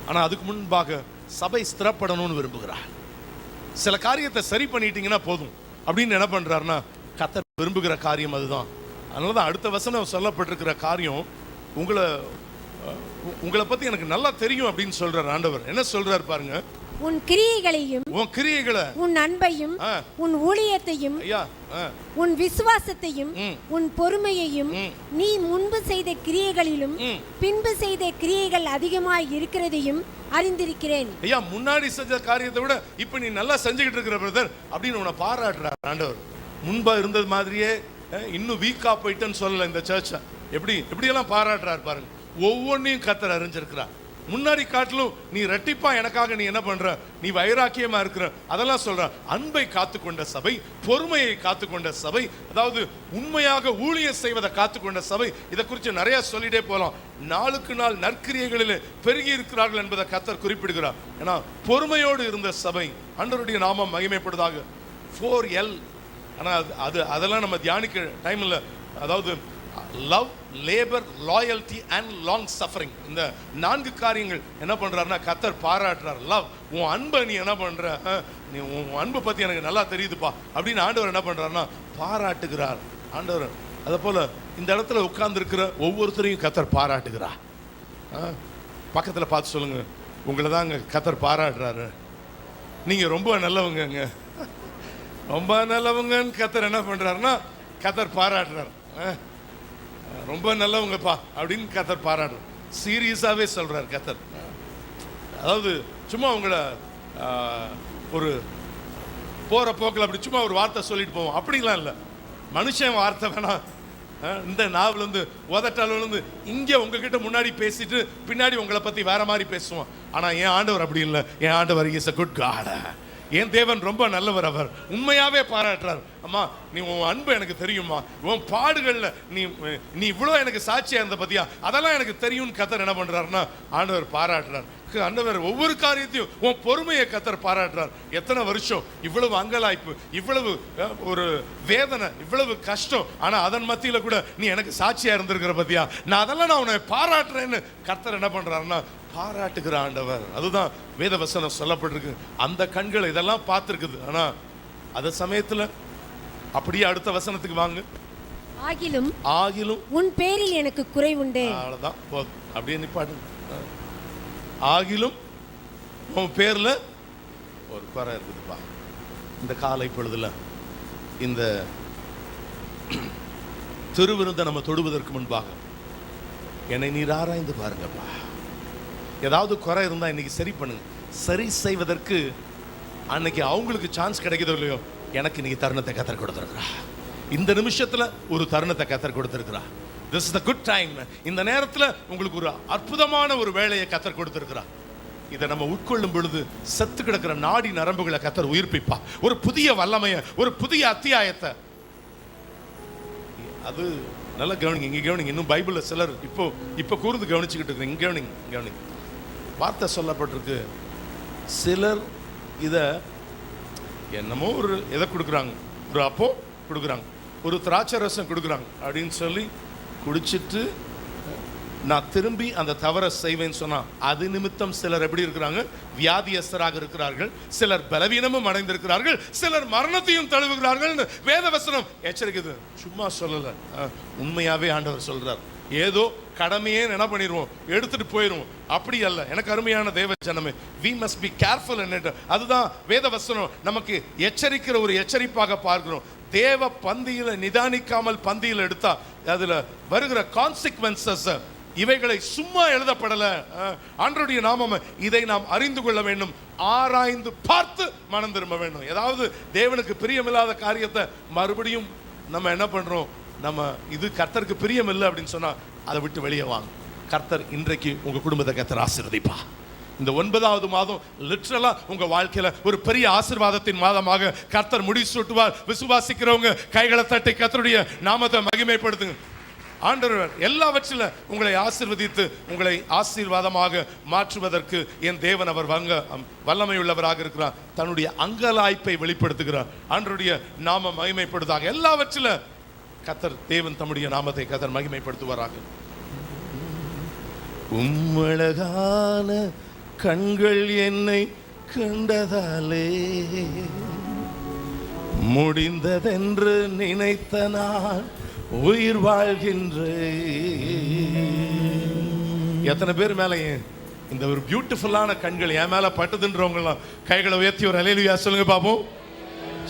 ஆனா அதுக்கு முன்பாக சபை ஸ்திரப்படணும்னு விரும்புகிறார். சில காரியத்தை சரி பண்ணிட்டீங்கன்னா போதும் அப்படின்னு என்ன பண்றாருன்னா, கர்த்தர் விரும்புகிற காரியம் அதுதான். அதனாலதான் அடுத்த வசனம் சொல்லப்பட்டிருக்கிற காரியம், உங்களை பத்தி எனக்கு நல்லா தெரியும் அப்படின்னு சொல்றார் ஆண்டவர். என்ன சொல்றாரு பாருங்க? உன் கிரியைகளையும், உன் அன்பையும், உன் ஊழியத்தையும், உன் விசுவாசத்தையும், உன் பொறுமையையும், நீ முன்பு செய்த கிரியைகளிலும் பின்பு செய்த கிரியைகள் அதிகமாய் இருக்கிறதையும் அறிந்திருக்கிறேன். ஐயா, முன்னாடி செஞ்ச காரியத்தை விட இப்ப நீ நல்லா செஞ்சுக்கிட்டு இருக்கிற பிரதர் அப்படின்னு உன்னை பாராட்டுறார் ஆண்டவர். முன்பா இருந்தது மாதிரியே இன்னும் வீக்கா போயிட்டேன்னு சொல்லல இந்த சர்ச்சை. எப்படியெல்லாம் பாராட்டுறாரு பாருங்க. ஒவ்வொன்றையும் கர்த்தர் அறிஞ்சிருக்கிறார். முன்னாடி காட்டிலும் நீ ரெட்டிப்பா எனக்காக நீ என்ன பண்ற? நீ வைராக்கியமா இருக்கிற, அதெல்லாம் சொல்ற. அன்பை காத்துக்கொண்ட சபை, பொறுமையை காத்துக்கொண்ட சபை, அதாவது உண்மையாக ஊழியம் செய்வதை காத்துக்கொண்ட சபை. இதை குறித்து நிறைய சொல்லிட்டே போலாம். நாளுக்கு நாள் நற்கிரியைகளில் பெருகி இருக்கிறார்கள் என்பதை கர்த்தர் குறிப்பிடுகிறார். ஏன்னா பொறுமையோடு இருந்த சபை. ஆண்டவருடைய நாமம் மகிமைப்படுவதாக. 4L. ஆனா அதெல்லாம் நம்ம தியானிக்க டைம் இல்லை. அதாவது love, labour, loyalty and long suffering. இந்த 4 காரியங்கள் என்ன பண்றாருன்னா கர்த்தர் பாராட்டுறார். லவ், உன் அன்பை நீ என்ன பண்ற? நீ உன் அன்பை பத்தி எனக்கு நல்லா தெரியுதுப்பா அப்படின்னு ஆண்டவர் என்ன பண்றாருன்னா பாராட்டுகிறார் ஆண்டவர். அதே போல இந்த இடத்துல உட்கார்ந்து இருக்கிற ஒவ்வொருத்தரையும் கர்த்தர் பாராட்டுகிறார். பக்கத்துல பார்த்து சொல்லுங்க, உங்களை தாங்க கர்த்தர் பாராட்டுறாரு. நீங்க ரொம்ப நல்லவங்க, ரொம்ப நல்லவங்கன்னு கர்த்தர் என்ன பண்றாருன்னா கர்த்தர் பாராட்டுறாரு. ரொம்ப நல்லவங்கப்பா அப்படின்னு கர்த்தர் பாராட்டுறார். சீரியஸாவே சொல்றார் கர்த்தர். அதாவது சும்மா உங்களை ஒரு போற போக்கில் அப்படி சும்மா ஒரு வார்த்தை சொல்லிட்டு போவோம் அப்படிலாம் இல்லை. மனுஷன் வார்த்தை வேணாம். இந்த நாவல் வந்து உதட்டால் வந்து இங்கே உங்ககிட்ட முன்னாடி பேசிட்டு பின்னாடி உங்களை பத்தி வேற மாதிரி பேசுவோம். ஆனா என் ஆண்டவர் அப்படி இல்லை. என் ஆண்டவர் இஸ் a good God. என் தேவன் ரொம்ப நல்லவர், அவர் உண்மையாவே பாராட்டுறார். அம்மா நீ உன் அன்பு எனக்கு தெரியுமா, உன் பாடுகள்ல நீ இவ்வளோ எனக்கு சாட்சியா இருந்த பத்தியா, அதெல்லாம் எனக்கு தெரியும்னு கர்த்தர் என்ன பண்றாருன்னா ஆண்டவர் பாராட்டுறார். ஆண்டவர் ஒவ்வொரு காரியத்தையும் உன் பொறுமையை கர்த்தர் பாராட்டுறார். எத்தனை வருஷம் இவ்வளவு அங்கலாய்ப்பு, இவ்வளவு ஒரு வேதனை, இவ்வளவு கஷ்டம், ஆனா அதன் மத்தியில கூட நீ எனக்கு சாட்சியா இருந்திருக்கிற பத்தியா, நான் உன்னை பாராட்டுறேன்னு கர்த்தர் என்ன பண்றாருன்னா பாராட்டுகிற ஆண்டவர். அதுதான் வேத வசனம் சொல்லப்பட்டிருக்கு. அந்த கண்கள் இதெல்லாம் பார்த்திருக்குது. ஆனா அந்த சமயத்துல அப்படியே அடுத்த வசனத்துக்கு வாங்க. ஆகிலும் உன் பேரில் எனக்கு குறை உண்டு. அவ்வளவுதான், அப்படியே நிப்பாட்டு. ஆகிலும் உன் பேர்ல ஒரு குறை இருக்குதுப்பா. இந்த காலை பொழுதுல இந்த திருவிருந்தை நம்ம தொடுவதற்கு முன்பாக என்னை நீர் ஆராய்ந்து பாருங்கப்பா. ஏதாவது குறை இருந்தா இன்னைக்கு சரி பண்ணுங்க. சரி செய்வதற்கு அன்னைக்கு அவங்களுக்கு சான்ஸ் கிடைக்குதோ இல்லையோ, எனக்கு இன்னைக்கு தருணத்தை கத்தர் கொடுத்துருக்குறா. இந்த நிமிஷத்துல ஒரு தருணத்தை கத்தர் கொடுத்துருக்குறா. This is the good time. இந்த நேரத்துல உங்களுக்கு ஒரு அற்புதமான ஒரு வேலையை கத்தர் கொடுத்திருக்கிறார். இதை நம்ம உட்கொள்ளும் பொழுது செத்து கிடக்கிற நாடி நரம்புகளை கத்தர் உயிர்ப்பிப்பா. ஒரு புதிய வல்லமையை, ஒரு புதிய அத்தியாயத்தை. அது நல்லா கவனிங்க, இங்க கவனிங்க. இன்னும் பைபிள்ல சிலர் இப்போ கூர்ந்து கவனிச்சுக்கிட்டு இருக்கு. இங்க கவனிங்க. வார்த்தை சொல்லப்பட்டிருக்கு. சிலர் இத என்னமோ ஒரு எதை கொடுக்குறாங்க, ஒரு அப்போ கொடுக்குறாங்க, ஒரு திராட்சை ரசம் கொடுக்குறாங்க அப்படின்னு சொல்லி குடிச்சிட்டு நான் திரும்பி அந்த தவறை செய்வேன்னு சொன்னா அது நிமித்தம் சிலர் எப்படி இருக்கிறாங்க, வியாதியஸ்தராக இருக்கிறார்கள், சிலர் பலவீனமும் அடைந்திருக்கிறார்கள், சிலர் மரணத்தையும் தழுவுகிறார்கள். வேதவசனம் எச்சரிக்குது. சும்மா சொல்லல, உண்மையாவே ஆண்டவர் சொல்றார். ஏதோ கடமையே என்ன பண்ணிடுவோம், எடுத்துட்டு போயிடுவோம், அப்படி அல்ல. எனக்கு அருமையான தேவ ஜனமே, we must be careful in it. அதுதான் வேதவசனம் நமக்கு எச்சரிக்கிற ஒரு எச்சரிப்பாக பார்க்கிறோம். தேவ பந்தியில நிதானிக்காமல் பந்தியில் எடுத்தா அதுல வருகிற கான்சிக்வென்சஸ் இவைகளை சும்மா எழுதப்படல. ஆண்டவருடைய நாமம் இதை நாம் அறிந்து கொள்ள வேண்டும், ஆராய்ந்து பார்த்து மனம் திரும்ப வேண்டும். ஏதாவது தேவனுக்கு பிரியமில்லாத காரியத்தை மறுபடியும் நம்ம என்ன பண்றோம், நம்ம இது கர்த்தருக்கு பிரியம் இல்லை அப்படின்னு சொன்னா அதை விட்டு வெளியே வாங்க. கர்த்தர் இன்றைக்கு உங்க குடும்பத்தை கர்த்தர் ஆசீர்வதிப்பா. இந்த 9வது மாதம் லிட்டரலா உங்க வாழ்க்கையில ஒரு பெரிய ஆசீர்வாதத்தின் மாதமாக கர்த்தர் முடிசூட்டுவார். விசுவாசிக்கிறவங்க கைகளை தட்டி கர்த்தருடைய நாமத்தை மகிமைப்படுத்துங்க. ஆண்டவர் எல்லாவற்றிலும் உங்களை ஆசீர்வதித்து உங்களை ஆசீர்வாதமாக மாற்றுவதற்கு என் தேவன் அவர் வல்லமை உள்ளவராக இருக்கிறார். தன்னுடைய அங்கலாய்ப்பை வெளிப்படுத்துகிறார். ஆண்டவருடைய நாம மகிமைப்படுதாக. எல்லாவற்றிலும் கர்த்தர் தேவன் தம்முடைய நாமத்தை கர்த்தர் மகிமைப்படுத்துவாராக. உம்மழகான கண்கள் என்னை கண்டதாலே முடிந்ததென்று நினைத்த நான் உயிர் வாழ்கின்றேன். எத்தனை பேர் மேல இந்த ஒரு பியூட்டிஃபுல்லான கண்கள் என் மேல பட்டுதுன்றவங்களாம் கைகளை உயர்த்தி ஒரு அல்லேலூயா சொல்லுங்க பாப்போம்.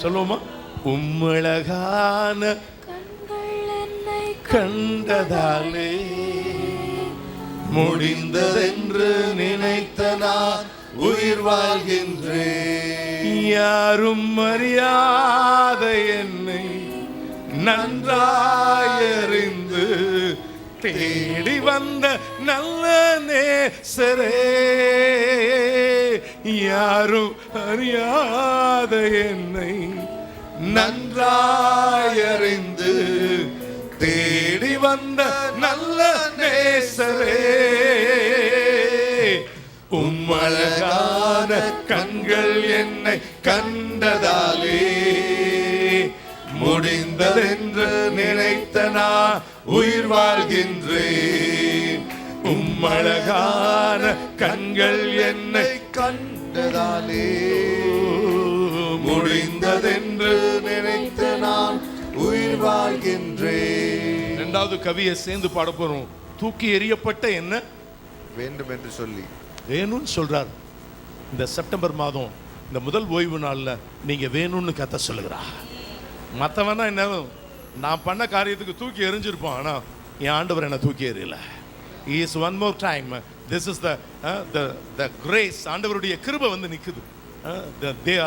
சொல்லுவோமா? உம்மழகான கண்டதாலே முடிந்ததென்று நினைத்த நான் உயிர் வாழ்கின்றேன். யாரும் அறியாத என்னை நன்றாயறிந்து தேடி வந்த நல்ல நேசரே, யாரும் அறியாத என்னை நன்றாயறிந்து தேடி வந்த நல்ல நேசரே, உம்மழகான கண்கள் என்னை கண்டதாலே முடிந்ததென்று நினைத்த நான் உயிர் வாழ்கின்றேன். உம்மழகான கண்கள் என்னை கண்டதாலே முடிந்ததென்று நினைத்த நான் உயிர் வாழ்கின்றேன். இரண்டாவது கவியை சேர்ந்து பாட போறோம். தூக்கி எறியப்பட்ட என்ன வேண்டும் என்று சொல்லி வேணும்னு சொல்றார். இந்த செப்டம்பர் மாதம் இந்த முதல் ஓய்வு நாள்ல நீங்க வேணும்னு கத்த சொல்லுகிறா. மற்றவனா என்ன, நான் பண்ண காரியத்துக்கு தூக்கி எறிஞ்சிருப்போம், ஆனா என் ஆண்டவர் என்ன தூக்கி எறியல. Is one more time. This is the grace. ஆண்டவருடைய கிருபை வந்து நிக்குது.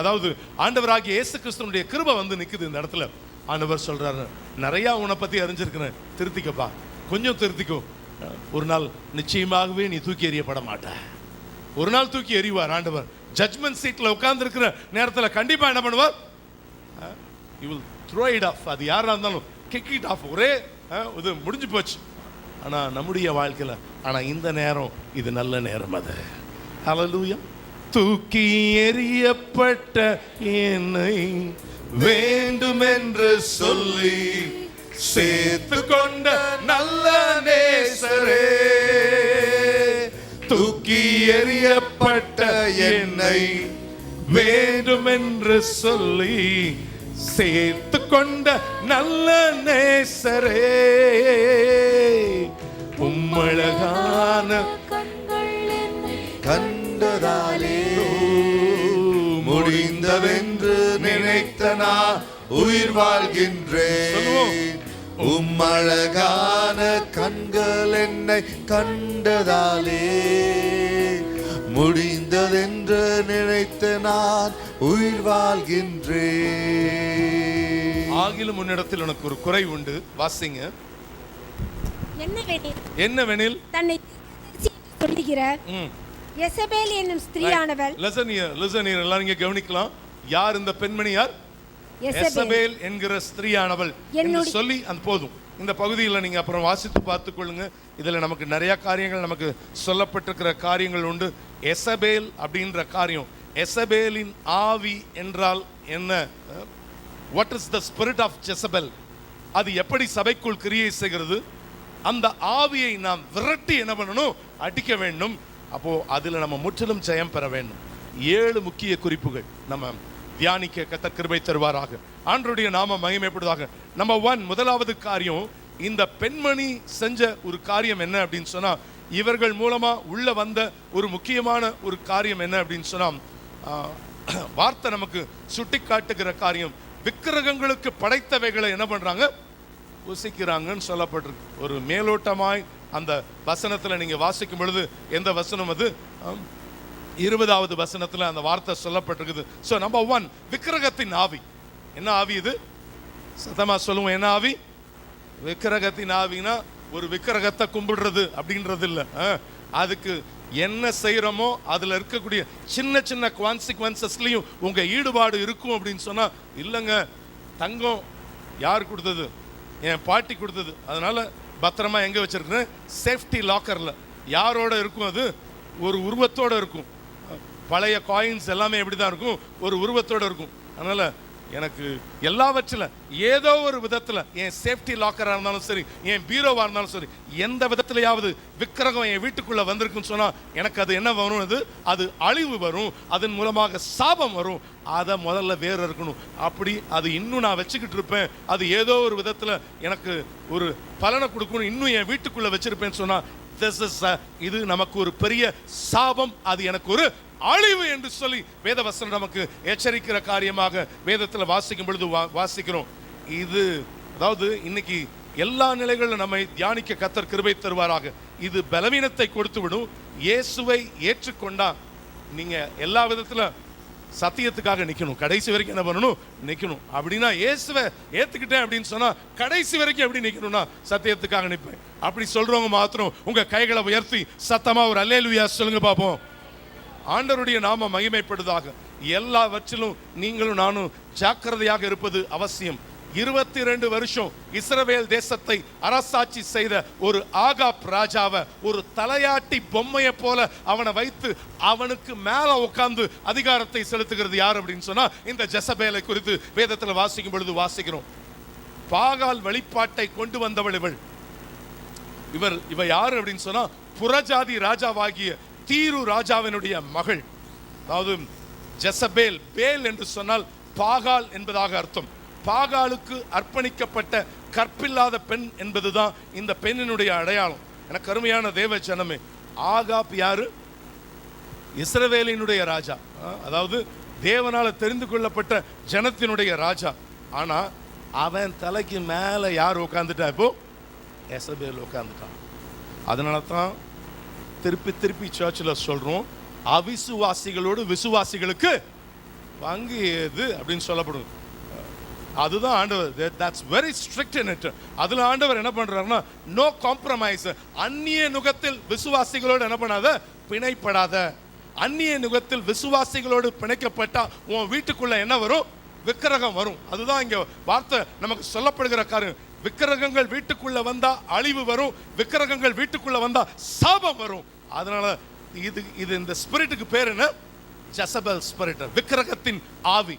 அதாவது ஆண்டவராகிய இயேசு கிறிஸ்துவினுடைய கிருபை வந்து நிக்குது இந்த இடத்துல. ஆண்டவர் சொல்றாரு, நிறைய உன்னை பத்தி அறிஞ்சிருக்கிறேன், திருத்திக்கப்பா, கொஞ்சம் திருத்திக்கோ. ஒரு நாள் நிச்சயமாகவே நீ தூக்கி எறியப்பட மாட்ட. ஒரு நாள் தூக்கி எறிவார் ஆண்டவர். ஜட்மெண்ட் சீட்ல உட்கார்ந்து இருக்கிற நேரத்துல கண்டிப்பா என்ன பண்ணுவார்? you will throw it off. அது யாரா இருந்தாலும் kick it off. ஒரே இது முடிஞ்சு போச்சு. ஆனா நம்முடைய வாழ்க்கையில இந்த நேரம் இது நல்ல நேரம். அது ஹல்லேலூயா. தூக்கி எறியப்பட்ட என்னை வேண்டுமென்று சொல்லி சேர்த்து கொண்ட நல்ல நேசரே, தூக்கி எறியப்பட்ட என்னை வேண்டுமென்று சொல்லி சேர்த்து கொண்ட நல்ல நேசரே, உம்மழகான கண்டதாலே முடிந்தவென்று நினைத்த நான் உயிர் வாழ்கின்றேன். உம்மழகான கண்கள் என்னை கண்டதாலே முடிந்ததென்று நினைத்த நான் உயிர் வாழ்கின்றேன். ஆகிலும் உன்னிடத்தில் எனக்கு ஒரு குறை உண்டு. வாசிங்க. என்னவெனில் தன்னை சொல்லுகிற யெசபேல் என்னும் ஸ்திரீயானவள். listen here எல்லாரும் இங்க கவனிக்கலாம். யார் இந்த பெண்மணி? யார்? யெசபேல் என்கிற ஸ்திரீயானவள் என்று சொல்லி அந்த போதும். இந்த பகுதியில் நீங்க அப்புறம் வாசித்து பார்த்துக் கொள்ளுங்க. இதுல நமக்கு நிறைய காரியங்கள் நமக்கு சொல்லப்பட்டிருக்கிற காரியங்கள் உண்டு. யெசபேல் அப்படின்ற காரியம், யெசபேலின் ஆவி என்றால் என்ன? what is the spirit of Jezebel? அது எப்படி சபைக்குள் கிரியை செய்கிறது? அந்த ஆவியை நாம் விரட்டி என்ன பண்ணணும்? அடிக்க வேண்டும். அப்போ அதுல நம்ம முற்றிலும் ஜெயம் பெற வேண்டும். 7 முக்கிய குறிப்புகள் நம்ம தியானிக்க கர்த்தர் கிருபை தருவாராக. ஆண்டவருடைய நாமம் மகிமைப்படுவதாக. நம்பர் 1, முதலாவது காரியம், இந்த பெண்மணி செஞ்ச ஒரு காரியம் என்ன அப்படின்னு சொன்னா, இவர்கள் மூலமா உள்ள வந்த ஒரு முக்கியமான ஒரு காரியம் என்ன அப்படின்னு சொன்னா, வார்த்தை நமக்கு சுட்டி காட்டுகிற காரியம், விக்கிரகங்களுக்கு படைத்தவைகளை என்ன பண்றாங்க? புசிக்கிறாங்கன்னு சொல்லப்பட்டிருக்கு. ஒரு மேலோட்டமாய் அந்த வசனத்துல நீங்க வாசிக்கும் பொழுது, எந்த வசனம் அது? 20வது வசனத்துல அந்த வார்த்தை சொல்லப்பட்டிருக்குது. சோ நம்பர் 1, விக்கிரகத்தின் ஆவி. என்ன ஆவி இது? சத்தமா சொல்லுவோம். என்ன ஆவி? விக்கிரகத்தின் ஆவினா ஒரு விக்கிரகத்தை கும்பிடுறது அப்படின்றது இல்ல. அதுக்கு என்ன செய்யறோமோ அதுல இருக்கக்கூடிய சின்ன சின்ன கான்சிக்வன்சஸ்லயும் உங்க ஈடுபாடு இருக்கும் அப்படின்னு சொன்னா, இல்லைங்க, தங்கம் யார் கொடுத்தது? என் பாட்டி கொடுத்தது. அதனால பத்திரமா எங்க வச்சிருக்கேன்? சேஃப்டி லாக்கர்ல. யாரோட இருக்கும்? அது ஒரு உருவத்தோட இருக்கும். பழைய காயின்ஸ் எல்லாமே எப்படிதான் இருக்கும்? ஒரு உருவத்தோட இருக்கும். அதனால எனக்கு எல்லாவற்றிலும் ஏதோ ஒரு விதத்துல, என் சேஃப்டி லாக்கரா இருந்தாலும் சரி, என் பீரோவா இருந்தாலும் சரி, எந்த விதத்திலையாவது விக்கிரகம் என் வீட்டுக்குள்ள வந்திருக்குன்னு சொன்னா எனக்கு அது என்ன வரும்? அது அழிவு வரும். அதன் மூலமாக சாபம் வரும். அதை முதல்ல வேற இருக்கணும். அப்படி அது இன்னும் நான் வச்சுக்கிட்டு இருப்பேன், அது ஏதோ ஒரு விதத்துல எனக்கு ஒரு பலனை கொடுக்கணும், இன்னும் என் வீட்டுக்குள்ள வச்சிருப்பேன்னு சொன்னா, இது நமக்கு ஒரு பெரிய சாபம், அது எனக்கு ஒரு அழிவு என்று சொல்லி வேதவசனம் நமக்கு எச்சரிக்கிற காரியமாக வேதத்தில் வாசிக்கும் பொழுது வாசிக்கிறோம். இது அதாவது இன்னைக்கு எல்லா நிலைகளிலும் நம்மை தியானிக்க கர்த்தர் கிருபை தருவாராக. இது பலவீனத்தை கொடுத்து விடும். இயேசுவை ஏற்றுக்கொண்டா நீங்க எல்லா விதத்துல சத்தியத்துக்காக நிக்கணும். கடைசி வரைக்கும் என்ன பண்ணணும்? நிக்கணும். அப்படின்னா இயேசுவை ஏத்துக்கிட்டேன் அப்படின்னு சொன்னா கடைசி வரைக்கும் எப்படி நிக்கணும்னா சத்தியத்துக்காக நிற்பேன். அப்படி சொல்றவங்க மாத்திரம் உங்க கைகளை உயர்த்தி சத்தமா ஒரு அல்லேலூயா சொல்லுங்க பாப்போம். ஆண்டவருடைய நாம மகிமைப்படுவதாக. எல்லாவற்றிலும் நீங்களும் நானும் ஜாக்கிரதையாக இருப்பது அவசியம். 22 வருஷம் இஸ்ரவேல் தேசத்தை அரசாட்சி செய்த ஒரு ஆகாப் ராஜாவை ஒரு தலையாட்டி பொம்மையை போல அவனை வைத்து அவனுக்கு மேல உட்கார்ந்து அதிகாரத்தை செலுத்துகிறது யார் அப்படின்னு சொன்னா, இந்த ஜெசபேலை குறித்து வேதத்தில் வாசிக்கும் பொழுது வாசிக்கிறோம். பாகால் வழிபாட்டை கொண்டு வந்தவள் இவ யாரு அப்படின்னு சொன்னா, புறஜாதி ராஜாவாகிய தீரு ராஜாவினுடைய மகள். அதாவது ஜெசபேல், பேல் என்று சொன்னால் பாகால் என்பதாக அர்த்தம். பாகாலுக்கு அர்ப்பணிக்கப்பட்ட கற்பில்லாத பெண் என்பதுதான் இந்த பெண்ணினுடைய அடையாளம். எனக்கு அருமையான தேவ ஜனமே, ஆகாப் யாரு? இஸ்ரவேலினுடைய ராஜா, அதாவது தேவனால தெரிந்து கொள்ளப்பட்ட ஜனத்தினுடைய ராஜா. ஆனா அவன் தலைக்கு மேல யார் உட்கார்ந்துட்டா? இப்போ எசபேல் உட்கார்ந்துட்டான். அதனால தான் திருப்பி திருப்பி சர்ச்சில் சொல்றோம், அவிசுவாசிகளோடு விசுவாசிகளுக்கு பங்கு ஏது அப்படின்னு சொல்லப்படும். அதுதான் ஆண்டவர். that's very strict in it. அதுல ஆண்டவர் என்ன பண்றாருன்னா, நோ காம்ப்ரமைஸ். அந்நிய நுகத்தில் விசுவாசிகளோடு என்ன பண்ணாத, பிணைப்படாத. அந்நிய நுகத்தில் விசுவாசிகளோடு பிணைக்கப்பட்டா உன் வீட்டுக்குள்ள என்ன வரும்? விக்கிரகம் வரும். அதுதான் இங்க வார்த்தை நமக்கு சொல்லப்படுகிற காரியம். விக்கிரகங்கள் வீட்டுக்குள்ள வந்தா அழிவு வரும், விக்கிரகங்கள் வீட்டுக்குள்ள வந்தா சாபம் வரும். அதனால இது இந்த ஸ்பிரிட்டுக்கு பேர் என்ன? ஜெசபெல் ஸ்பிரிட், விக்கிரகத்தின் ஆவி.